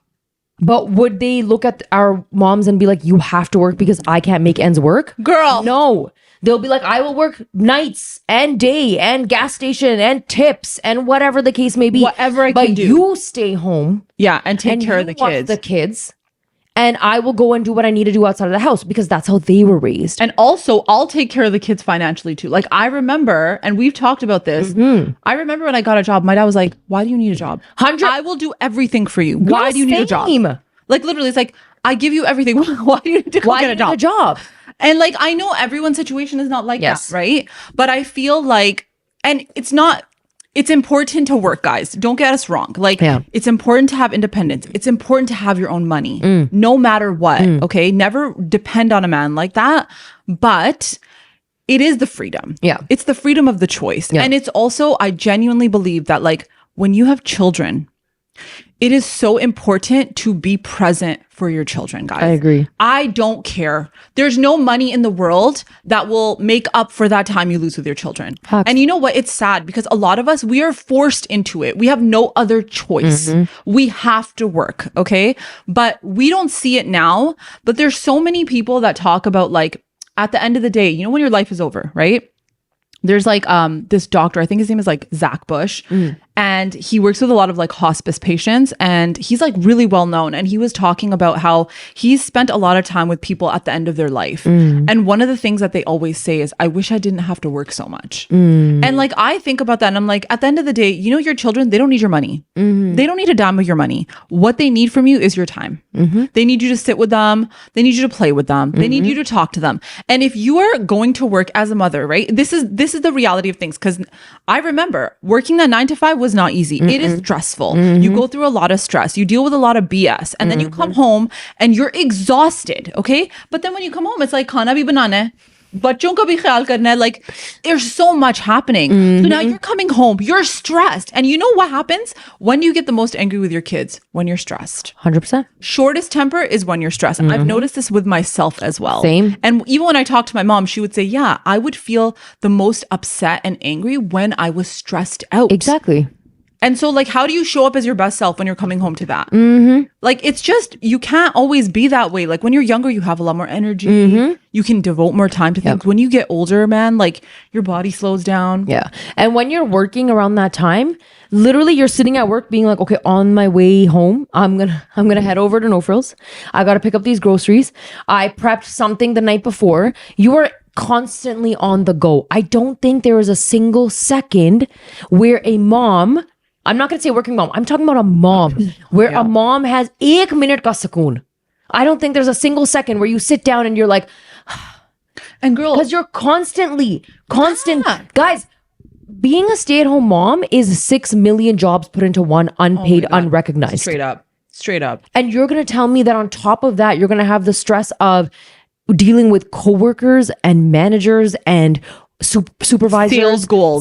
But would they look at our moms and be like, you have to work because I can't make ends work? Girl. No. They'll be like, I will work nights and day and gas station and tips and whatever the case may be. Whatever I but can do. You stay home. Yeah, and take care of the watch kids. the kids. And I will go and do what I need to do outside of the house because that's how they were raised. And also, I'll take care of the kids financially too. Like, I remember, and we've talked about this. I rember when I got a job, my dad was like, why do you need a job? 100 I will do everything for you. Why do you need a job? Same. Like, literally, it's like, I give you everything. Why do you need to go get a job? And like, I know everyone's situation is not like that, right? But I feel like, and it's important to work, guys. Don't get us wrong. Like, it's important to have independence. It's important to have your own money, no matter what. Okay. Never depend on a man like that. But it is the freedom. Yeah. It's the freedom of the choice. Yeah. And it's also, I genuinely believe that like when you have children, it is so important to be present for your children, guys. I agree. I don't care. There's no money in the world that will make up for that time you lose with your children. Facts. And you know what? It's sad because a lot of us, we are forced into it. We have no other choice. We have to work, okay? But we don't see it now. But there's so many people that talk about like, at the end of the day, you know, when your life is over, right? There's like this doctor, I think his name is like Zach Bush, and he works with a lot of like hospice patients, and he's like really well known. And he was talking about how he's spent a lot of time with people at the end of their life. And one of the things that they always say is, I wish I didn't have to work so much. And like, I think about that and I'm like, at the end of the day, you know, your children, they don't need your money. They don't need a dime of your money. What they need from you is your time. They need you to sit with them. They need you to play with them. They need you to talk to them. And if you are going to work as a mother, right? This is the reality of things. Because I remember working that 9 to 5 was not easy. It is stressful. You go through a lot of stress. You deal with a lot of BS. And then you come home and you're exhausted. Okay. But then when you come home, it's like, khana bhi banana hai. बच्चों का भी ख्याल करना है. Like, there's so much happening. So now you're coming home, you're stressed. And you know what happens when you get the most angry with your kids? When you're stressed. 100%. Shortest temper is when you're stressed. I've noticed this with myself as well. Same. And even when I talk to my mom, she would say, yeah, I would feel the most upset and angry when I was stressed out. Exactly. And so, like, how do you show up as your best self when you're coming home to that? Like, it's just, you can't always be that way. Like, when you're younger, you have a lot more energy. You can devote more time to things. When you get older, man, like, your body slows down. Yeah. And when you're working around that time, literally you're sitting at work being like, okay, on my way home, I'm gonna head over to No Frills. I gotta pick up these groceries. I prepped something the night before. You are constantly on the go. I don't think there is a single second where a mom, I'm not going to say working mom, I'm talking about a mom, where a mom has 1 minute ka sukoon. I don't think there's a single second where you sit down and you're like, and girl, because you're constant. Guys, being a stay-at-home mom is 6 million jobs put into one, unpaid, unrecognized. Straight up. And you're going to tell me that on top of that, you're going to have the stress of dealing with coworkers and managers and supervisors,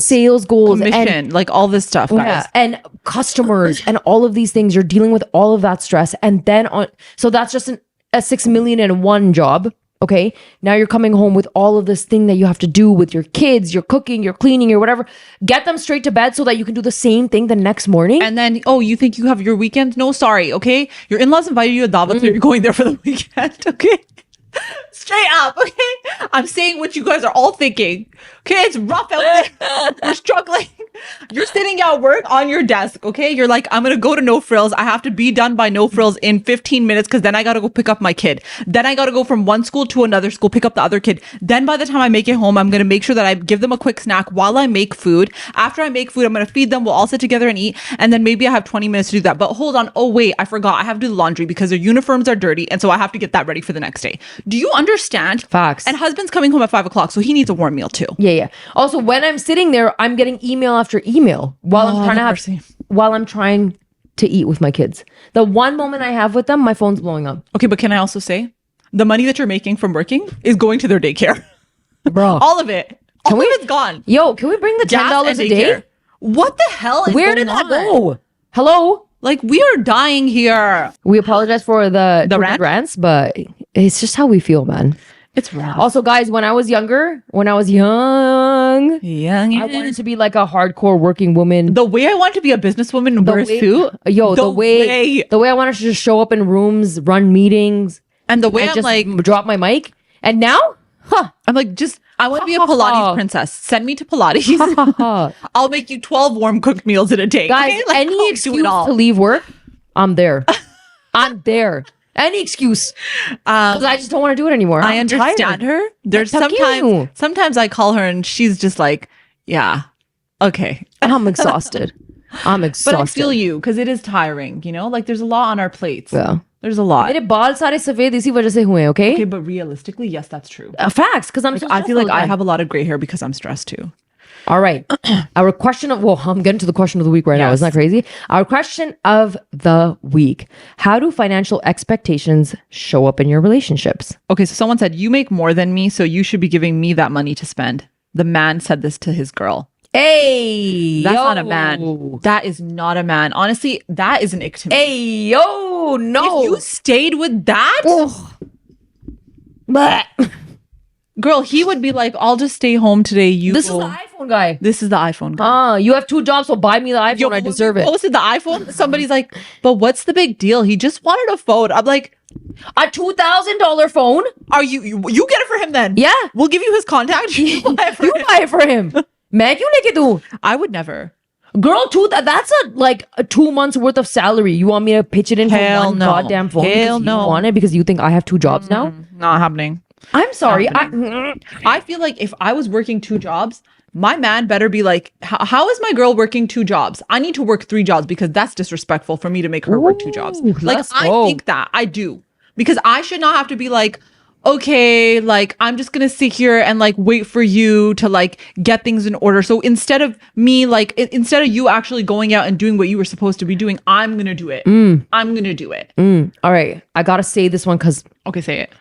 sales goals, commission, and like all this stuff, guys. And customers and all of these things. You're dealing with all of that stress, and then so that's just a 6 million in one job. Okay, now you're coming home with all of this thing that you have to do with your kids, you're cooking, you're cleaning, or whatever. Get them straight to bed so that you can do the same thing the next morning. And then, you think you have your weekend? No, sorry. Okay, your in-laws invited you to dawat, so you're going there for the weekend. Okay. Straight up, okay? I'm saying what you guys are all thinking. Okay, it's rough out there. We're struggling. You're sitting at work on your desk, okay? You're like, I'm gonna go to No Frills. I have to be done by No Frills in 15 minutes because then I gotta go pick up my kid. Then I gotta go from one school to another school, pick up the other kid. Then by the time I make it home, I'm gonna make sure that I give them a quick snack while I make food. After I make food, I'm gonna feed them. We'll all sit together and eat. And then maybe I have 20 minutes to do that. But hold on. Oh, wait, I forgot. I have to do the laundry because their uniforms are dirty. And so I have to get that ready for the next day. Do you understand? Facts. And husband's coming home at 5 o'clock, so he needs a warm meal too. Yeah. Also, when I'm sitting there, I'm getting email after email while I'm trying to eat with my kids. The one moment I have with them, my phone's blowing up. Okay, but can I also say, the money that you're making from working is going to their daycare. Bro. All of it. All of it's gone. Yo, can we bring the $10 a day? What the hell is Where did that go? Hello? Like, we are dying here. We apologize for the rants, but it's just how we feel, man. It's rough. Also, guys, when I was younger, young. Young. I wanted to be like a hardcore working woman. The way I want to be a businesswoman and wear a suit. The way I wanted to just show up in rooms, run meetings, and the way and I'm just like drop my mic. And now, I'm like, I want to be a Pilates princess. Send me to Pilates. I'll make you 12 warm cooked meals in a day. Guys, okay? Like, any excuse to leave work, I'm there. I'm there. Any excuse. Because I just don't want to do it anymore. I understand her. There's sometimes I call her and she's just like, yeah, okay. I'm exhausted. But I feel you because it is tiring, you know? Like there's a lot on our plates. Yeah. There's a lot. मेरे बाल सारे सफेद इसी वजह से हुए, okay? Okay, but realistically, yes, that's true. Facts, because I feel like I have a lot of gray hair because I'm stressed too. All right. Our question of, I'm getting to the question of the week right now. Isn't that crazy? Our question of the week. How do financial expectations show up in your relationships? Okay, so someone said, you make more than me, so you should be giving me that money to spend. The man said this to his girl. Hey, that's not a man. That is not a man. Honestly, that is an ick to me. Hey, yo, no. If you stayed with that, girl, he would be like, I'll just stay home today. This is the iPhone guy. This is the iPhone guy. You have 2 jobs, so buy me the iPhone. I deserve it. Posted the iPhone. Somebody's like, but what's the big deal? He just wanted a phone. I'm like, a $2,000 phone? Are you get it for him then? Yeah. We'll give you his contact. You buy it for him. मैं क्यों लेके दूं? I would never. Girl, that's a 2 months worth of salary. You want me to pitch it in for one goddamn phone? Hell no. You want it because you think I have 2 jobs now? Not happening. I'm sorry. I feel like if I was working 2 jobs, my man better be like, how is my girl working 2 jobs? I need to work 3 jobs because that's disrespectful for me to make her work 2 jobs. Like, I think that. I do. Because I should not have to be like, okay, like I'm just gonna sit here and like wait for you to like get things in order. So instead of me, like instead of you actually going out and doing what you were supposed to be doing, I'm gonna do it. I'm gonna do it. All right, I gotta say this one because okay, say it.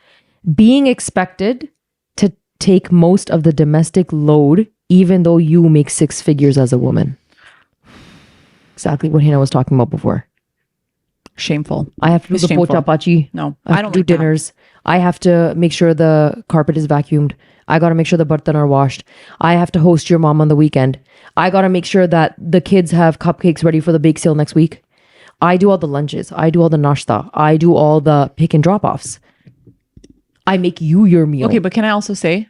Being expected to take most of the domestic load, even though you make 6 figures as a woman. Exactly what Hannah was talking about before. Shameful. I have to do the pocha pachi. No, I don't do dinners. I have to make sure the carpet is vacuumed. I got to make sure the bartan are washed. I have to host your mom on the weekend. I got to make sure that the kids have cupcakes ready for the bake sale next week. I do all the lunches. I do all the nashta. I do all the pick and drop offs. I make you your meal. Okay, but can I also say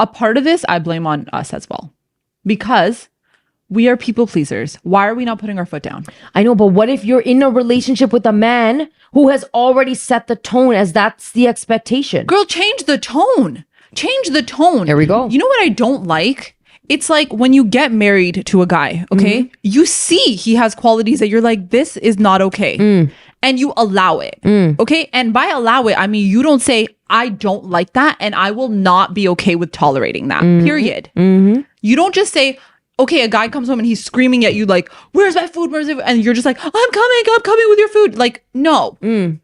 a part of this I blame on us as well because we are people pleasers. Why are we not putting our foot down? I know, but what if you're in a relationship with a man who has already set the tone as that's the expectation? Girl, change the tone. Change the tone. Here we go. You know what I don't like? It's like when you get married to a guy, okay? You see he has qualities that you're like, this is not okay. And you allow it, okay? And by allow it, I mean, you don't say, I don't like that and I will not be okay with tolerating that, period. You don't just say, okay, a guy comes home and he's screaming at you like, where's my food? Where's it? And you're just like, I'm coming with your food. Like, no,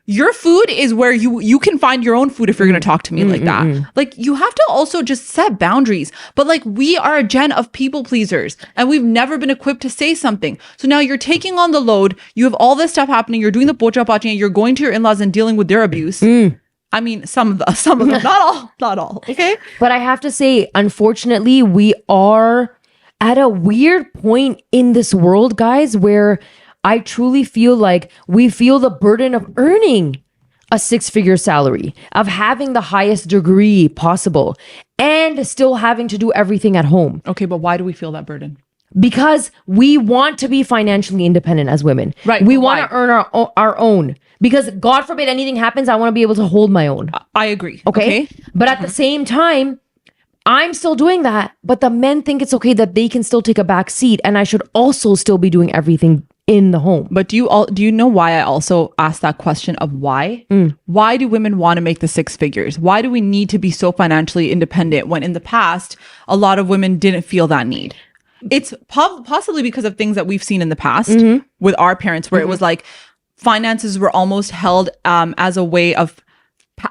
your food is where you can find your own food if you're going to talk to me like that. Like, you have to also just set boundaries. But like, we are a gen of people pleasers and we've never been equipped to say something. So now you're taking on the load. You have all this stuff happening. You're doing the pocha pachi and you're going to your in-laws and dealing with their abuse. I mean, some of them, not all. Okay. But I have to say, unfortunately, we are at a weird point in this world, guys, where I truly feel like we feel the burden of earning a 6-figure salary, of having the highest degree possible, and still having to do everything at home. Okay, but why do we feel that burden? Because we want to be financially independent as women. Right. We want to earn our own. Because God forbid anything happens, I want to be able to hold my own. I agree. Okay? But at the same time, I'm still doing that, but the men think it's okay that they can still take a back seat and I should also still be doing everything in the home. But do you know why I also asked that question of why? Why do women want to make the 6 figures? Why do we need to be so financially independent when in the past, a lot of women didn't feel that need? It's possibly because of things that we've seen in the past with our parents where it was like finances were almost held as a way of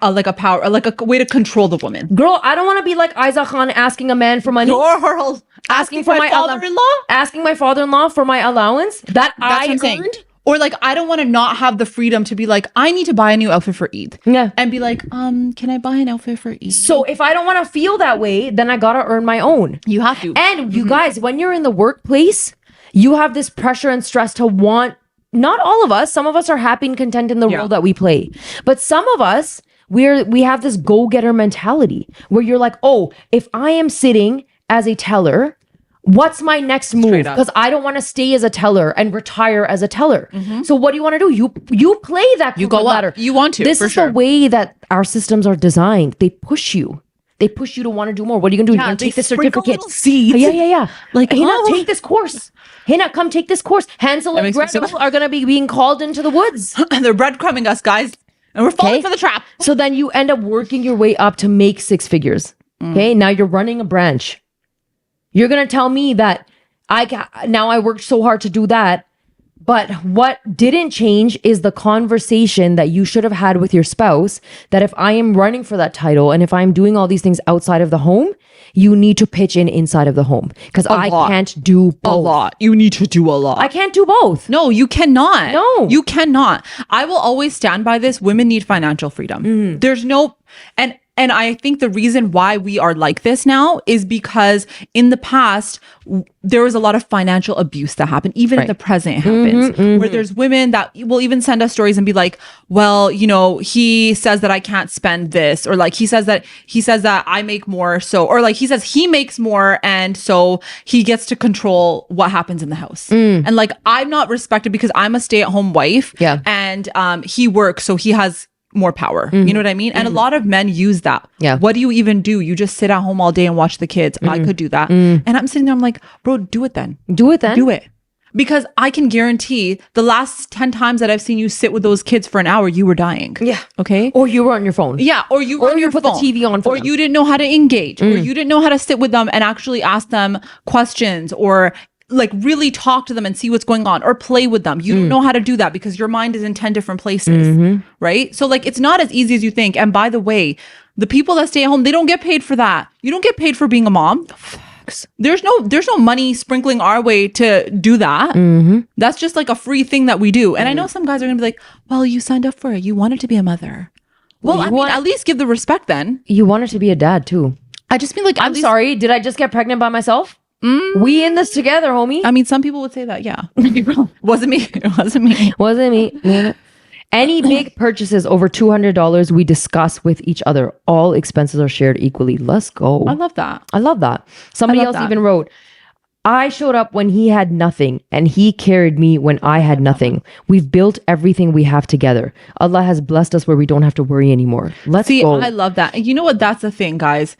like a power, like a way to control the woman. Girl, I don't want to be like Isa Khan asking a man for money. Or asking for my father-in-law? Asking my father-in-law for my allowance that I earned. Or like, I don't want to not have the freedom to be like, I need to buy a new outfit for Eid. Yeah. And be like, can I buy an outfit for Eid? So if I don't want to feel that way, then I gotta earn my own. You have to. And you guys, when you're in the workplace, you have this pressure and stress to want, not all of us, some of us are happy and content in the role that we play. But some of us, we have this go-getter mentality where you're like, oh, if I am sitting as a teller, what's my next move? Because I don't want to stay as a teller and retire as a teller. So what do you want to do? You play that you go ladder. You want to. This is the way that our systems are designed. They push you. They push you to want to do more. What are you gonna do? You're gonna take the certificate. Seeds. Yeah. Like, Hina, take this course. Hina, come take this course. Hansel and Gretel are gonna be being called into the woods. They're breadcrumbing us, guys. And we're falling for the trap. So then you end up working your way up to make 6 figures. Okay, now you're running a branch. You're gonna tell me that I worked so hard to do that, but what didn't change is the conversation that you should have had with your spouse, that if I am running for that title and if I'm doing all these things outside of the home, you need to pitch in inside of the home, because I can't do both. A lot. You need to do a lot. I can't do both. No, you cannot. No. You cannot. I will always stand by this. Women need financial freedom. There's no, and I think the reason why we are like this now is because in the past, there was a lot of financial abuse that happened. Even in the present, it happens. Where there's women that will even send us stories and be like, well, you know, he says that I can't spend this, or like he says that I make more. So, or like he says he makes more, and so he gets to control what happens in the house. And like, I'm not respected because I'm a stay-at-home wife. Yeah. And he works, so he has more power. You know what I mean? And a lot of men use that. Yeah. What do you even do? You just sit at home all day and watch the kids. I could do that. And I'm sitting there, I'm like, bro, do it then. Do it then. Do it. Because I can guarantee the last 10 times that I've seen you sit with those kids for an hour, you were dying. Yeah. Okay. Or you were on your phone. Yeah. Or you were on your put phone. the TV on for or them. you didn't know how to engage. Or you didn't know how to sit with them and actually ask them questions, or like really talk to them and see what's going on, or play with them. You don't know how to do that because your mind is in 10 different places. Right. So like, it's not as easy as you think. And by the way, the people that stay at home, they don't get paid for that. You don't get paid for being a mom. There's no money sprinkling our way to do that. That's just like a free thing that we do. And I know some guys are gonna be like, well, you signed up for it. You wanted to be a mother. Well, I mean, at least give the respect then. You wanted to be a dad too. I just mean like, I'm sorry, did I just get pregnant by myself? We in this together, homie. I mean, some people would say that, yeah. Wasn't me. It wasn't me. Wasn't me. Any big purchases over $200 we discuss with each other. All expenses are shared equally. Let's go. I love that. I love that. Somebody else even wrote, I showed up when he had nothing and he carried me when I had nothing. We've built everything we have together. Allah has blessed us where we don't have to worry anymore. Let's go. I love that. And you know what? That's the thing, guys.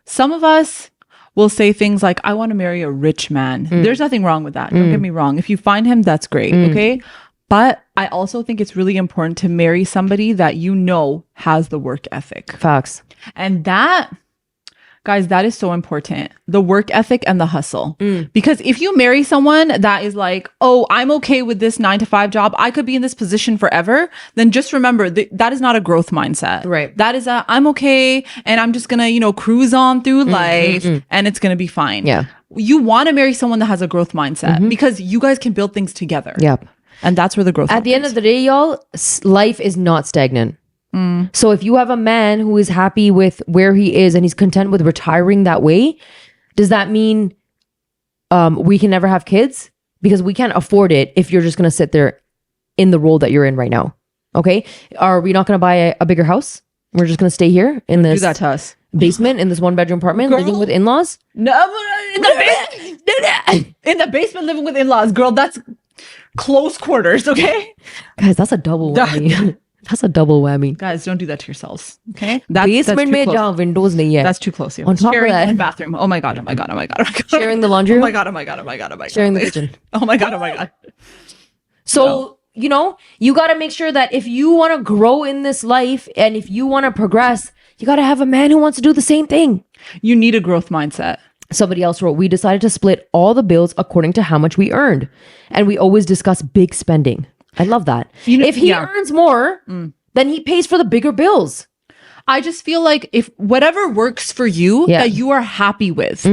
Some of us will say things like, I want to marry a rich man. There's nothing wrong with that. Don't get me wrong. If you find him, that's great. Okay. But I also think it's really important to marry somebody that you know has the work ethic. Facts. And that, guys, that is so important. The work ethic and the hustle. Because if you marry someone that is like, oh, I'm okay with this 9-to-5 job, I could be in this position forever, then just remember that is not a growth mindset. Right. That is I'm okay and I'm just gonna, cruise on through life and it's gonna be fine. Yeah. You want to marry someone that has a growth mindset because you guys can build things together. Yep. And that's where the growth At the end of the day, y'all, life is not stagnant. So if you have a man who is happy with where he is and he's content with retiring that way, does that mean we can never have kids? Because we can't afford it if you're just going to sit there in the role that you're in right now. Okay? Are we not going to buy a bigger house? We're just going to stay here in this do that to us. Basement, in this 1-bedroom apartment, living with in-laws? No, in the basement living with in-laws, girl, that's close quarters, okay? Guys, that's a double whammy. That's a double whammy. Guys, don't do that to yourselves, okay? Basement mein jahan windows nahi hai. That's too close. Yeah. On top Sharing of that, one bathroom. Oh my god. sharing the laundry room. Oh my god. Sharing the kitchen. Oh my god. So, you got to make sure that if you want to grow in this life and if you want to progress, you got to have a man who wants to do the same thing. You need a growth mindset. Somebody else wrote, we decided to split all the bills according to how much we earned. And we always discuss big spending. I love that. If he earns more, then he pays for the bigger bills. I just feel like if whatever works for you that you are happy with,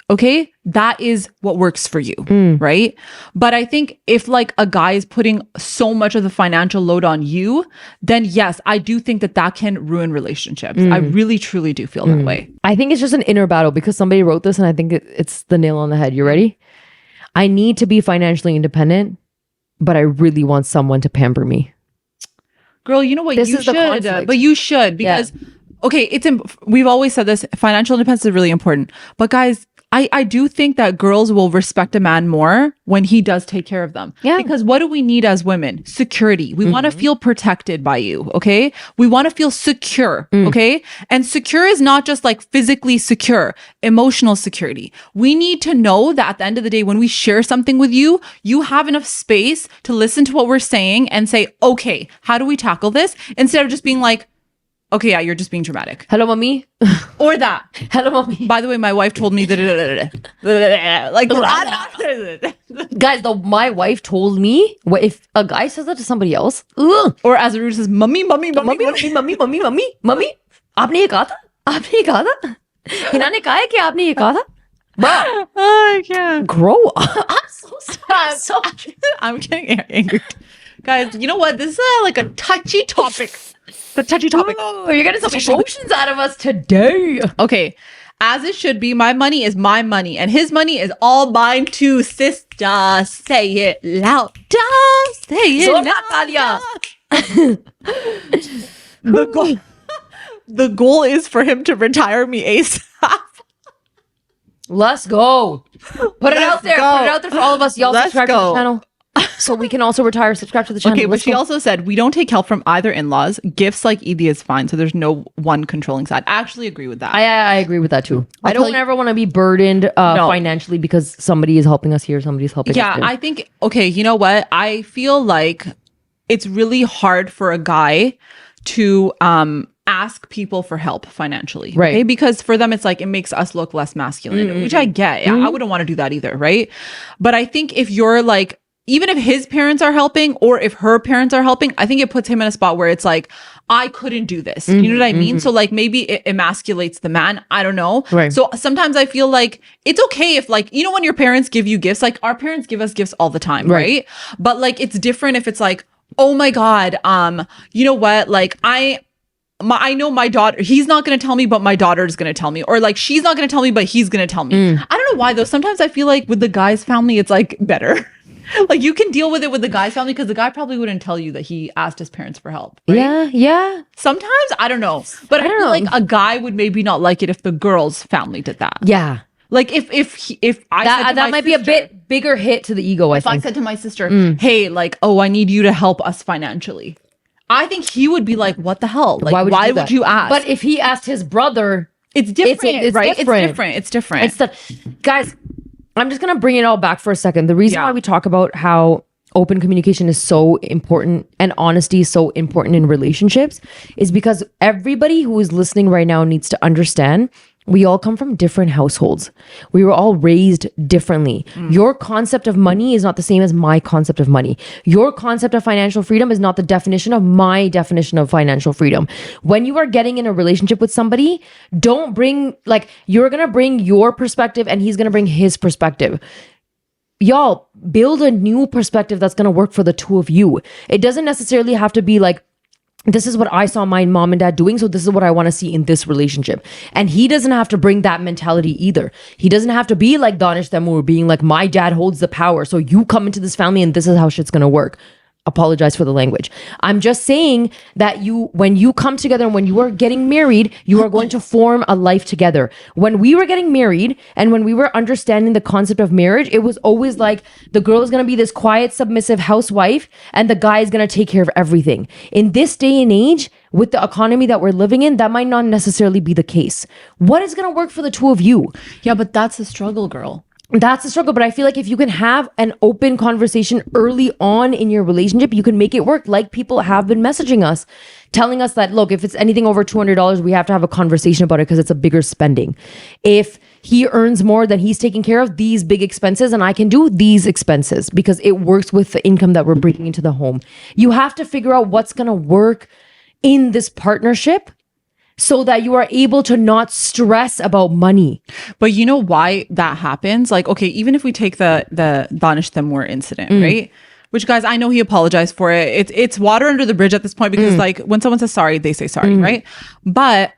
okay, that is what works for you, right? But I think if like a guy is putting so much of the financial load on you, then yes, I do think that that can ruin relationships. I really, truly do feel that way. I think it's just an inner battle because somebody wrote this and I think it's the nail on the head. You ready? I need to be financially independent, but I really want someone to pamper me. Girl, you know what? This You is the should, conflict. but you should because, okay, we've always said this, financial independence is really important. But guys, I do think that girls will respect a man more when he does take care of them. Yeah. Because what do we need as women? Security. We want to feel protected by you, okay? We want to feel secure, okay? And secure is not just like physically secure, emotional security. We need to know that at the end of the day, when we share something with you, you have enough space to listen to what we're saying and say, okay, how do we tackle this? Instead of just being like, okay, yeah, you're just being dramatic. Hello, mommy. Or that. Hello, mommy. By the way, my wife told me that like Guys, my wife told me if a guy says that to somebody else, ugh. Or as Aruj says, mummy, mummy आपने ये कहा था आपने ये कहा था हिना ने कहा है कि आपने ये कहा था Bruh, I can't. grow up. I'm so sorry. I'm getting angry. Guys, you know what? This is like a touchy topic. The touchy topic. Oh, you're getting some emotions out of us today. Okay. As it should be, my money is my money, and his money is all mine too, sister. Say it loud. Say it So loud. Natalia. The goal is for him to retire me ASAP. Let's go. Put it out there. Put it out there for all of us. Y'all subscribe to the channel. So we can also retire. Subscribe to the channel. Okay, but she also said we don't take help from either in-laws. Gifts like Edie is fine, so there's no one controlling side. I actually agree with that. I agree with that too. I don't ever want to be burdened financially because somebody is helping us here, somebody's helping us there. I think, okay, you know what? I feel like it's really hard for a guy to ask people for help financially. Right. Okay? Because for them, it's like, it makes us look less masculine, which I get. I wouldn't want to do that either, right? But I think if you're like, even if his parents are helping or if her parents are helping, I think it puts him in a spot where it's like, I couldn't do this. You know what I mean? So like maybe it emasculates the man. I don't know. Right. So sometimes I feel like it's okay if like, you know, when your parents give you gifts, like our parents give us gifts all the time, right? But like, it's different if it's like, oh my God, you know what? Like I know my daughter, he's not going to tell me, but my daughter is going to tell me. Or like, she's not going to tell me, but he's going to tell me. I don't know why though. Sometimes I feel like with the guy's family, it's like better. Like you can deal with it with the guy's family because the guy probably wouldn't tell you that he asked his parents for help. Right? Yeah. Sometimes, I don't know. But I feel like a guy would maybe not like it if the girl's family did that. Yeah. Like if I said to that might be a bit bigger hit to the ego, I think. If I said to my sister, hey, like, oh, I need you to help us financially. I think he would be like, what the hell? Like, why would you ask? But if he asked his brother, it's different, it's right? different. It's different. Guys, I'm just going to bring it all back for a second. The reason why we talk about how open communication is so important and honesty is so important in relationships is because everybody who is listening right now needs to understand we all come from different households. We were all raised differently. Your concept of money is not the same as my concept of money. Your concept of financial freedom is not the definition of my definition of financial freedom. When you are getting in a relationship with somebody, don't bring, like, you're going to bring your perspective and he's going to bring his perspective. Y'all build a new perspective that's going to work for the two of you. It doesn't necessarily have to be like, this is what I saw my mom and dad doing, so this is what I want to see in this relationship. And he doesn't have to bring that mentality either. He doesn't have to be like Danish Thamoor, being like, my dad holds the power, so you come into this family and this is how shit's gonna work. Apologize for the language. I'm just saying that when you come together and when you are getting married, you are going to form a life together. When we were getting married and when we were understanding the concept of marriage, it was always like the girl is going to be this quiet, submissive housewife and the guy is going to take care of everything. In this day and age, with the economy that we're living in, that might not necessarily be the case. What is going to work for the two of you? Yeah, but that's a struggle, girl. That's the struggle. But I feel like if you can have an open conversation early on in your relationship, you can make it work. Like people have been messaging us, telling us that, look, if it's anything over $200, we have to have a conversation about it because it's a bigger spending. If he earns more than he's taking care of these big expenses and I can do these expenses because it works with the income that we're bringing into the home. You have to figure out what's going to work in this partnership so that you are able to not stress about money. But you know why that happens? Like, okay, even if we take the Danish Thamur incident, right? Which, guys, I know he apologized for it. It's water under the bridge at this point because like when someone says sorry, they say sorry, right? But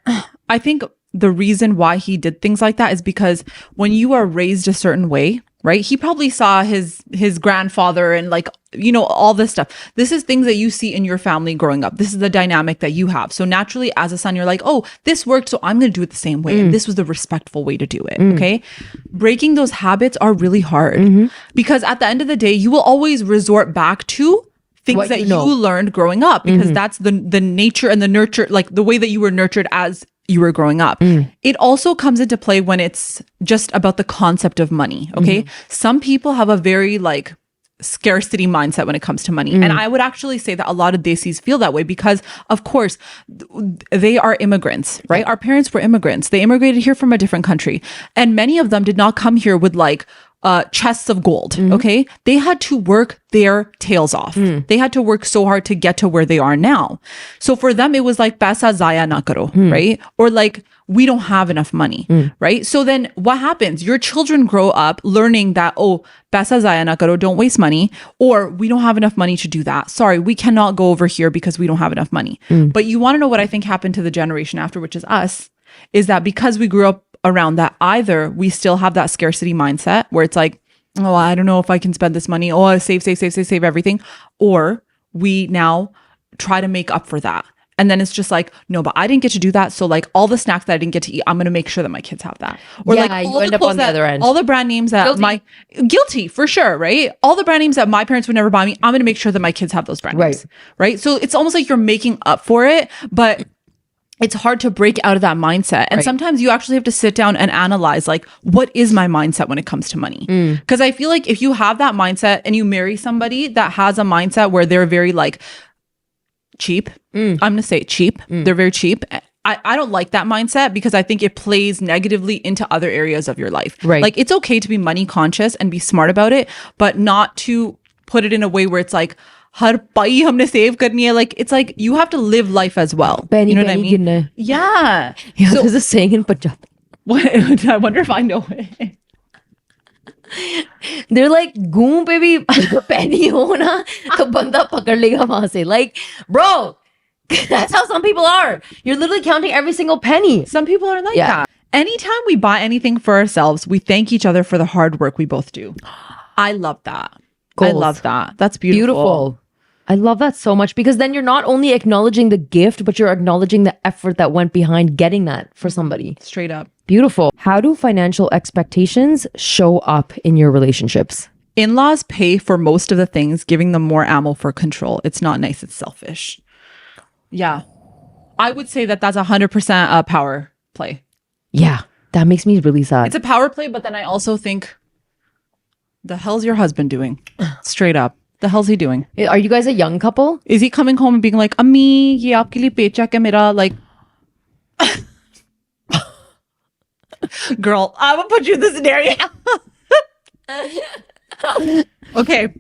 I think the reason why he did things like that is because when you are raised a certain way, right? He probably saw his grandfather and like, you know, all this stuff. This is things that you see in your family growing up. This is the dynamic that you have. So naturally, as a son, you're like, oh, this worked, so I'm going to do it the same way. And this was the respectful way to do it. Okay. Breaking those habits are really hard because at the end of the day, you will always resort back to things what that you know. you learned growing up because that's the nature and the nurture, like the way that you were nurtured as you were growing up. It also comes into play when it's just about the concept of money. Okay. Some people have a very like scarcity mindset when it comes to money. And I would actually say that a lot of Desis feel that way because of course they are immigrants, right? Our parents were immigrants. They immigrated here from a different country. And many of them did not come here with like chests of gold. Okay. They had to work their tails off. They had to work so hard to get to where they are now. So for them, it was like, paisa zaya na karo, right? Or like, we don't have enough money, right? So then what happens? Your children grow up learning that, oh, paisa zaya na karo, don't waste money. Or we don't have enough money to do that. Sorry, we cannot go over here because we don't have enough money. But you want to know what I think happened to the generation after, which is us, is that because we grew up around that, either we still have that scarcity mindset where it's like, oh, I don't know if I can spend this money. Oh, I save everything. Or we now try to make up for that. And then it's just like, no, but I didn't get to do that. So like all the snacks that I didn't get to eat, I'm going to make sure that my kids have that. Or Yeah, like you all end the up clothes on the other end. all the brand names that guilty for sure, right? All the brand names that my parents would never buy me, I'm going to make sure that my kids have those brand names. Right. So it's almost like you're making up for it, but it's hard to break out of that mindset. And sometimes you actually have to sit down and analyze, like, what is my mindset when it comes to money? Because I feel like if you have that mindset and you marry somebody that has a mindset where they're very like cheap, I'm going to say cheap. They're very cheap. I don't like that mindset because I think it plays negatively into other areas of your life. Right. Like it's okay to be money conscious and be smart about it, but not to put it in a way where it's like, har pai humne save karni hai. Like it's like you have to live life as well. Penny, you know what I penny mean? ginna. Yeah. Yeah, So- there's a saying in Punjab. What? I wonder if I know it. They're like, goon pe bhi penny ho na, to banda pakad lega wahan se. Like, bro, that's how some people are. You're literally counting every single penny. Some people are like Yeah. that. Anytime we buy anything for ourselves, we thank each other for the hard work we both do. I love that. I Goals. love that. That's beautiful. Beautiful. I love that so much because then you're not only acknowledging the gift, but you're acknowledging the effort that went behind getting that for somebody. Straight up. Beautiful. How do financial expectations show up in your relationships? In-laws pay for most of the things, giving them more ammo for control. It's not nice. It's selfish. Yeah. I would say that that's 100% a power play. Yeah, that makes me really sad. It's a power play, but then I also think, the hell's your husband doing? Straight up. The hell's he doing? Are you guys a young couple? Is he coming home and being like, Ammi, ye aapke liye paycheck hai mera? Like, girl, I will put you in this scenario. Okay.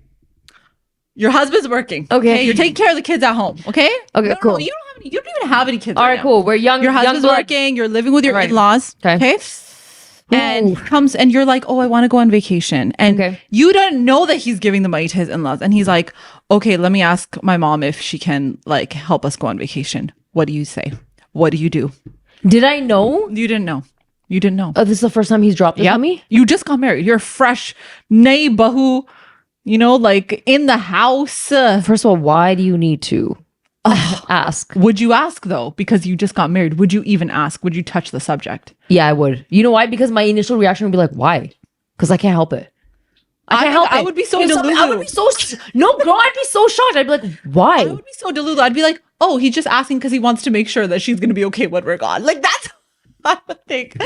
Your husband's working. Okay. You're taking care of the kids at home. Okay. Okay, No, cool. you don't even have any kids. All right, now. cool. We're young. Your young husband's blood. working. You're living with your Right. in-laws. Okay. And Ooh. he comes and you're like, oh, I want to go on vacation. And Okay. you don't know that he's giving the money to his in-laws. And he's like, okay, let me ask my mom if she can like help us go on vacation. What do you say? What do you do? Did I know? You didn't know. You didn't know. Oh, this is the first time he's dropped this on me? You just got married. You're fresh. Nay, bahu. You know, like in the house. First of all, why do you need to ask? Would you ask though? Because you just got married. Would you even ask? Would you touch the subject? Yeah, I would. You know why? Because my initial reaction would be like, why? Because I can't help it. I can't help it. I would be so I would be so no, girl. I'd be so shocked. I'd be like, why? I would be so delulu. I'd be like, oh, he's just asking because he wants to make sure that she's going to be okay when we're gone. Like that's what I would think. I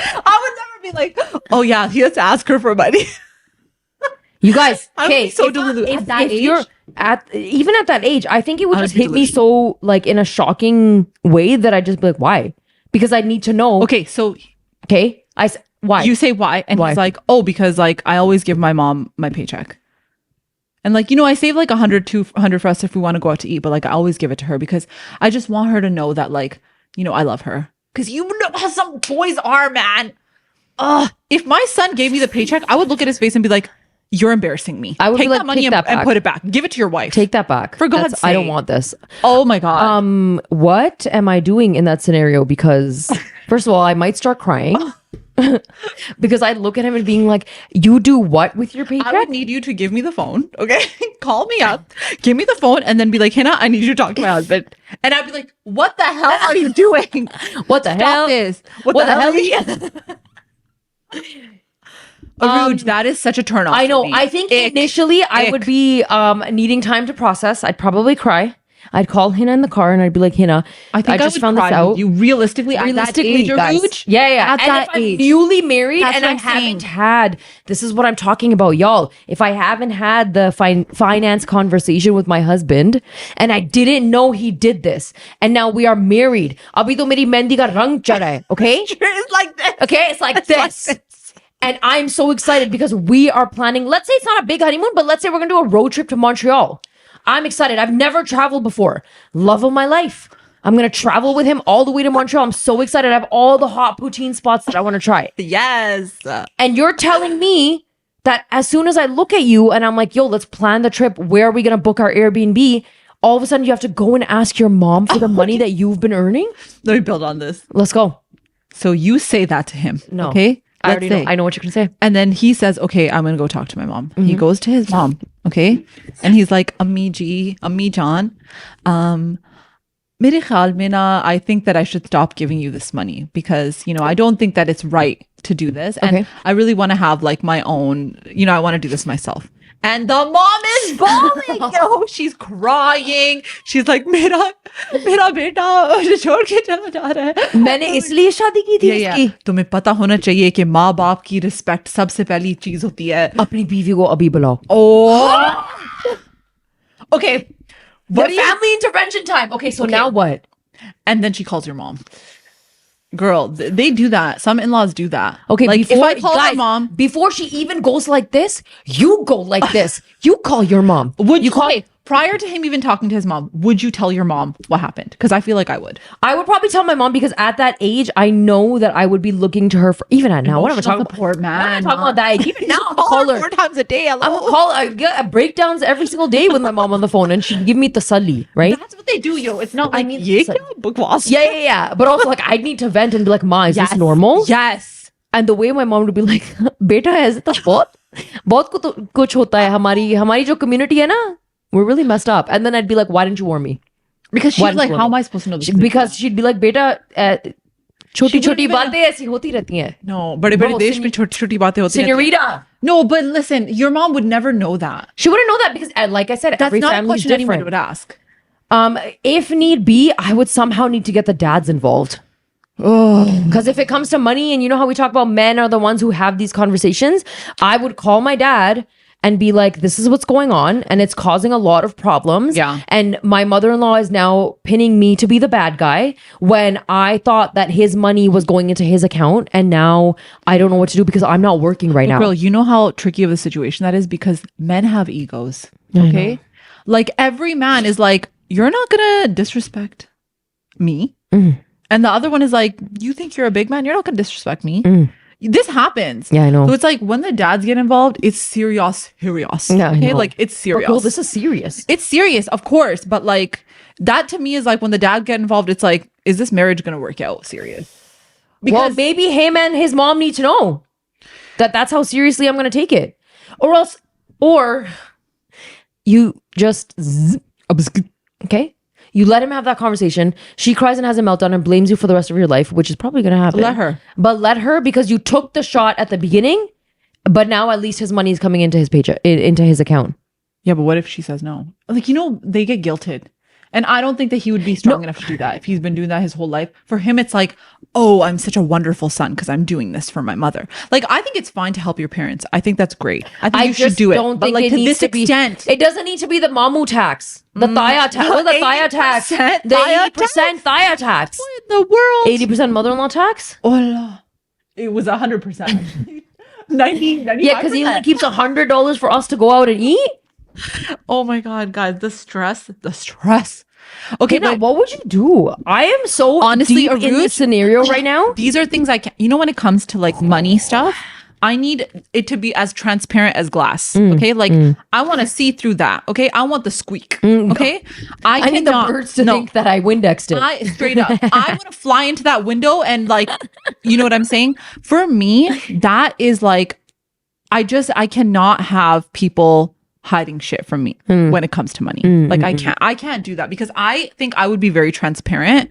would never be like, oh yeah, he has to ask her for money. You guys, I would be okay, so delulu. At that age? you're even at that age, I think it would I would just be hit me so like in a shocking way that I'd just be like, why? Because I need to know. Okay, so Okay, why? you say why, and Why? he's like, oh, because like I always give my mom my paycheck. And like, you know, I save like 100, 200 for us if we want to go out to eat, but like I always give it to her because I just want her to know that like, you know, I love her. Because you know how some boys are, man. If my son gave me the paycheck, I would look at his face and be like, you're embarrassing me. I would take be like, that money take that and back. put it back. Give it to your wife. Take that back. For God's sake. I don't want this. Oh my God. What am I doing in that scenario? Because first of all, I might start crying. Because I'd look at him and being like, you do what with your paycheck? I would need you to give me the phone, okay? Call me up, give me the phone, and then be like, Hannah, I need you to talk to my husband. And I'd be like, what the hell are you doing? What the hell? This. What the hell? Aruj, that is such a turn off. I know. For me. I think initially I would be needing time to process. I'd probably cry. I'd call Hannah in the car and I'd be like, Hannah, I just found this out. You realistically at that age, guys. Yeah. At that age. I'm newly married and I I'm haven't had, this is what I'm talking about, y'all. If I haven't had the finance conversation with my husband and I didn't know he did this and now we are married, abhi to meri mehndi ka rang chada hai, okay? It's like this. Okay, it's like this. And I'm so excited because we are planning, let's say it's not a big honeymoon, but let's say we're going to do a road trip to Montreal. I'm excited. I've never traveled before. Love of my life. I'm going to travel with him all the way to Montreal. I'm so excited. I have all the hot poutine spots that I want to try. Yes. And you're telling me that as soon as I look at you and I'm like, yo, let's plan the trip. Where are we going to book our Airbnb? All of a sudden you have to go and ask your mom for the money that you've been earning? Let me build on this. Let's go. So you say that to him. No. Okay? I already know. I know what you're going to say. And then he says, okay, I'm going to go talk to my mom. He goes to his mom. Okay. And he's like, Ammi Jaan, mere khayal mein na, I think that I should stop giving you this money because, I don't think that it's right to do this. And I really want to have like my own, I want to do this myself. And the mom is bawling. She's crying. She's like, mera beta mujhe chhod ke chala ja raha hai. मैंने इसलिए शादी की थी इसकी. तुम्हें पता होना चाहिए कि माँ बाप की रिस्पेक्ट सबसे पहली चीज होती है. अपनी बीवी को अभी बुलाओ. Oh. Okay. What family intervention time. Okay, so now what? And then she calls your mom. Girl, they do that. Some in-laws do that. Okay, like before, if I call my mom, before she even goes like this, you go like this. You call your mom. Would you call? Prior to him even talking to his mom, would you tell your mom what happened? Because I feel like I would. I would probably tell my mom because at that age, I know that I would be looking to her for, even at now. What am I talking about? Poor man. I'm talking about that. Even now, I'm call her 4 times a day. I'm gonna call her. I get breakdowns every single day with my mom on the phone, and she'd give me tasalli, right? That's what they do, yo. It's not like ye kya bakwas. Yeah. But also, like, I'd need to vent and be like, Ma, is this normal? Yes. And the way my mom would be like, Beta, ऐसे तो बहुत कुछ होता है हमारी जो community है ना. We're really messed up. And then I'd be like, why didn't you warn me? Because she's like, how am I supposed to know this? Because she'd be like, beta, छोटी-छोटी बातें ऐसी होती रहती हैं. No, बड़े-बड़े देश में छोटी-छोटी बातें होती हैं. Senorita. No, but listen, your mom would never know that. She wouldn't know that because, like I said, that's every not family a question is different. anyone would ask. If need be, I would somehow need to get the dads involved. Because if it comes to money, and you know how we talk about men are the ones who have these conversations, I would call my dad and be like, this is what's going on and it's causing a lot of problems. Yeah. And my mother-in-law is now pinning me to be the bad guy when I thought that his money was going into his account and now I don't know what to do because I'm not working right now. Girl, you know how tricky of a situation that is because men have egos. Okay? Like every man is like, you're not gonna disrespect me. And the other one is like, you think you're a big man? You're not gonna disrespect me. This happens. Yeah, I know. So it's like when the dads get involved, it's serious. Yeah, okay, like it's serious. Girl, this is serious. It's serious, of course, but like that to me is like when the dad get involved, it's like, is this marriage gonna work out? Serious. Because maybe him and his mom need to know that that's how seriously I'm gonna take it, or you just okay. You let him have that conversation. She cries and has a meltdown and blames you for the rest of your life, which is probably going to happen. Let her. But let her because you took the shot at the beginning, but now at least his money is coming into his paycheck, into his account. Yeah, but what if she says no? Like, they get guilted. And I don't think that he would be strong enough to do that if he's been doing that his whole life. For him, it's like, oh, I'm such a wonderful son because I'm doing this for my mother. Like, I think it's fine to help your parents. I think that's great. I think you should do it. Don't but think like it to needs this to extent. It doesn't need to be the mamu tax. The thaya tax. What is the thaya tax? The 80% thaya tax. What in the world? 80% mother-in-law tax? Oh, it was 100%. 95%. Yeah, because he only keeps $100 for us to go out and eat. Oh my God, guys, the stress. Okay, Now, but what would you do? I am so honestly, deep in Aruj, this scenario right now. these are things I can't, when it comes to like money stuff, I need it to be as transparent as glass. Okay. Like I want to see through that. Okay. I want the squeak. Okay. I need the birds to think that I Windexed it. I straight up, I want to fly into that window and like, you know what I'm saying? For me, that is like, I cannot have people hiding shit from me when it comes to money. Like I can't do that because I think I would be very transparent.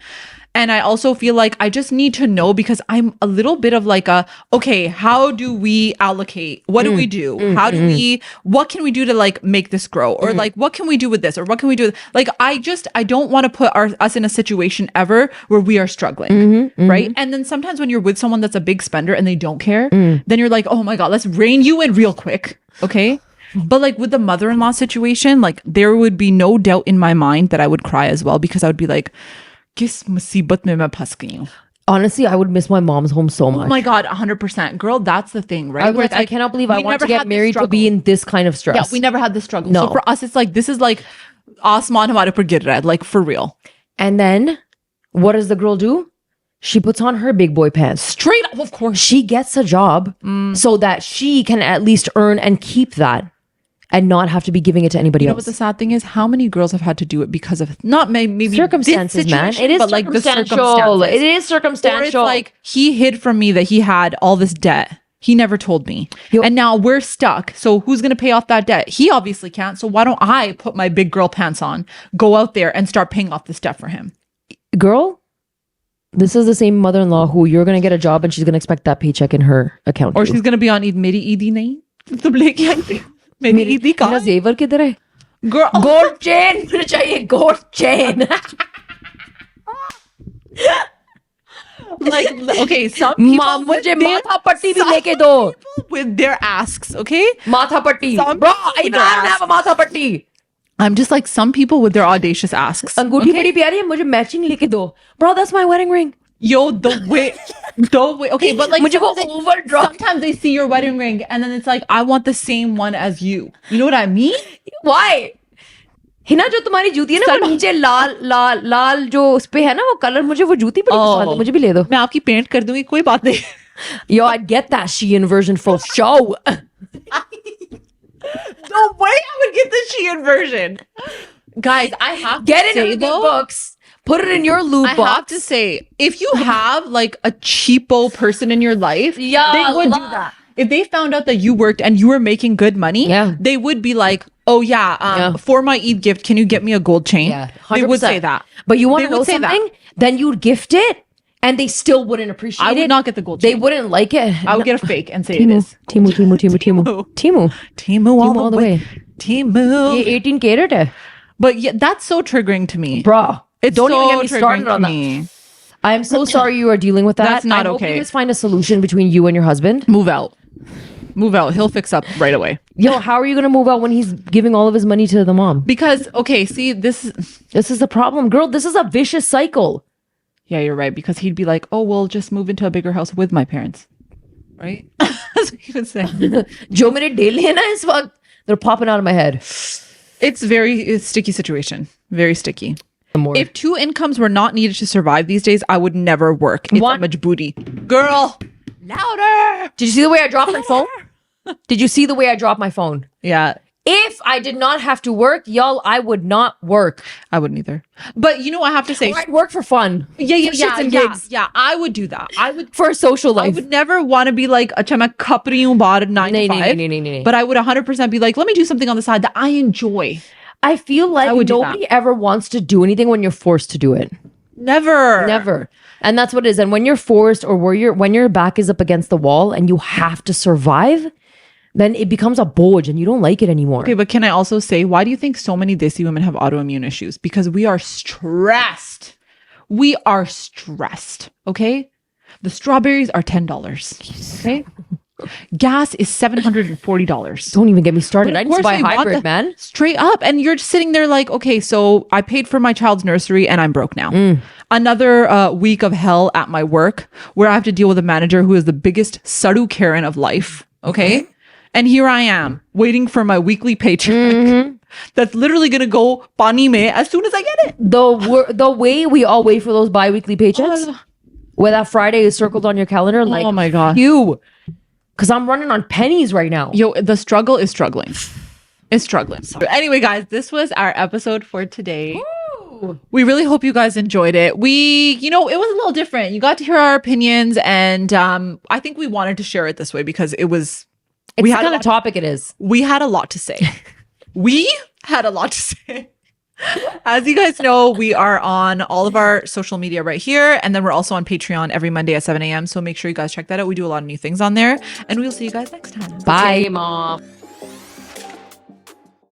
And I also feel like I just need to know because I'm a little bit of like okay, how do we allocate? What do we do? How do what can we do to like make this grow? Or like, what can we do with this? Or what can we do? Like, I don't want to put us in a situation ever where we are struggling. Right. And then sometimes when you're with someone that's a big spender and they don't care, then you're like, oh my God, let's rein you in real quick. Okay. But like with the mother-in-law situation, like there would be no doubt in my mind that I would cry as well because I would be like, Kis musibat mein main phas gayi hu. Honestly, I would miss my mom's home so much. Oh my God, 100%. Girl, that's the thing, right? I, I cannot believe I want to get married to be in this kind of stress. Yeah, we never had this struggle. No. So for us, it's like, this is like, Asman hamare par gir raha hai, like for real. And then, what does the girl do? She puts on her big boy pants. Straight up, of course. She gets a job so that she can at least earn and keep that and not have to be giving it to anybody You know else. what the sad thing is? How many girls have had to do it because of not maybe circumstances, this man. situation, It is but like the circumstantial. circumstances. It is circumstantial. Or it's like he hid from me that he had all this debt. He never told me. And now we're stuck. So who's going to pay off that debt? He obviously can't. So why don't I put my big girl pants on, go out there and start paying off this debt for him? Girl, this is the same mother-in-law who you're going to get a job and she's going to expect that paycheck in her account. Or she's going to be on Eid. Meri Eid nahi. Tum leke aaye. Meri Eid kahan? मेरा जेवर किधर है? Girl, Gold chain मुझे चाहिए gold chain. like okay, some people मुझे माथा पट्टी भी लेके दो. with their asks, okay? माथा पट्टी. Some Bro, people even with I their don't have a माथा पट्टी. I'm just like some people with their audacious asks. अंगूठी मेरी प्यारी है मुझे matching लेके दो. Bro, that's my wedding ring. Yo, the way, okay, but like मुझे वो overdraw. sometimes they see your wedding ring and then it's like, I want the same one as you. You know what I mean? Why? Hina जो तुम्हारी जूती है ना वो नीचे लाल लाल लाल जो उस पे है ना वो कलर मुझे वो जूती बड़ी पसंद है मुझे भी ले दो. मैं आपकी पेंट कर दूंगी कोई बात नहीं. Yo, I'd get that Shein version for show. No way I would get the Shein version. Guys, I have Get to it say in the though, books. Put it in your loot I box. have to say, if you have like a cheapo person in your life, Yeah, they would do that. If they found out that you worked and you were making good money, Yeah. they would be like, oh yeah, for my Eid gift, can you get me a gold chain? Yeah, They would 100%. say that. But you want They to know would say that. something? Then you'd gift it and they still wouldn't appreciate it. I would not get the gold They chain. wouldn't like it. I would get a fake and say it Timu, is. Timu, Timu, Timu, Timu, Timu. Timu all the way. Timu. ये 18 carat है. But yeah, that's so triggering to me. Bro, It's don't so even get me started triggering on to that. me. I am so sorry you are dealing with that. That's not I hope okay. you guys find a solution between you and your husband. Move out. Move out. He'll fix up right away. Yo, how are you going to move out when he's giving all of his money to the mom? Because, okay, see, this This is the problem. Girl, this is a vicious cycle. yeah, you're right. Because he'd be like, oh, we'll just move into a bigger house with my parents. Right? That's what he would say. जो मेरे डेले हैं ना इस वक्त, they're popping out of my head. It's a sticky situation. Very sticky. More. If two incomes were not needed to survive these days, I would never work. It's What? a much booty. Girl, louder. Did you see the way I dropped my phone? Did you see the way I dropped my phone? Yeah, If I did not have to work, y'all, I would not work. I wouldn't either. But you know, I have to say, Or I'd work for fun. yeah, For shits and gigs. yeah. I would do that. I would. For a social I life. would never want to be like, "Acha, main kap rahi hu baar 9 to 5." No. But I would 100% be like, let me do something on the side that I enjoy. I feel like would do nobody ever wants to do anything when you're forced to do it. Never. Never. And that's what it is. And when you're forced or when your back is up against the wall and you have to survive, then it becomes a bulge and you don't like it anymore. Okay, but can I also say, why do you think so many Desi women have autoimmune issues? Because we are stressed. We are stressed. Okay? The strawberries are $10. Okay? Gas is $740. Don't even get me started. But I of need to course buy we want hybrid, the- man. Straight up. And you're just sitting there like, okay, so I paid for my child's nursery and I'm broke now. Another week of hell at my work where I have to deal with a manager who is the biggest Sadu Karen of life. Okay. And here I am waiting for my weekly paycheck. that's literally gonna go pani mein as soon as I get it. The way we all wait for those bi-weekly paychecks, where that Friday is circled on your calendar, like, oh my god, you, because I'm running on pennies right now. Yo, the struggle is struggling. It's struggling. But anyway, guys, this was our episode for today. Ooh. We really hope you guys enjoyed it. We, it was a little different. You got to hear our opinions, and I think we wanted to share it this way because it's the kind of topic it is. We had a lot to say. We had a lot to say. As you guys know, we are on all of our social media right here. And then we're also on Patreon every Monday at 7 a.m. So make sure you guys check that out. We do a lot of new things on there. And we'll see you guys next time. Bye, Mom.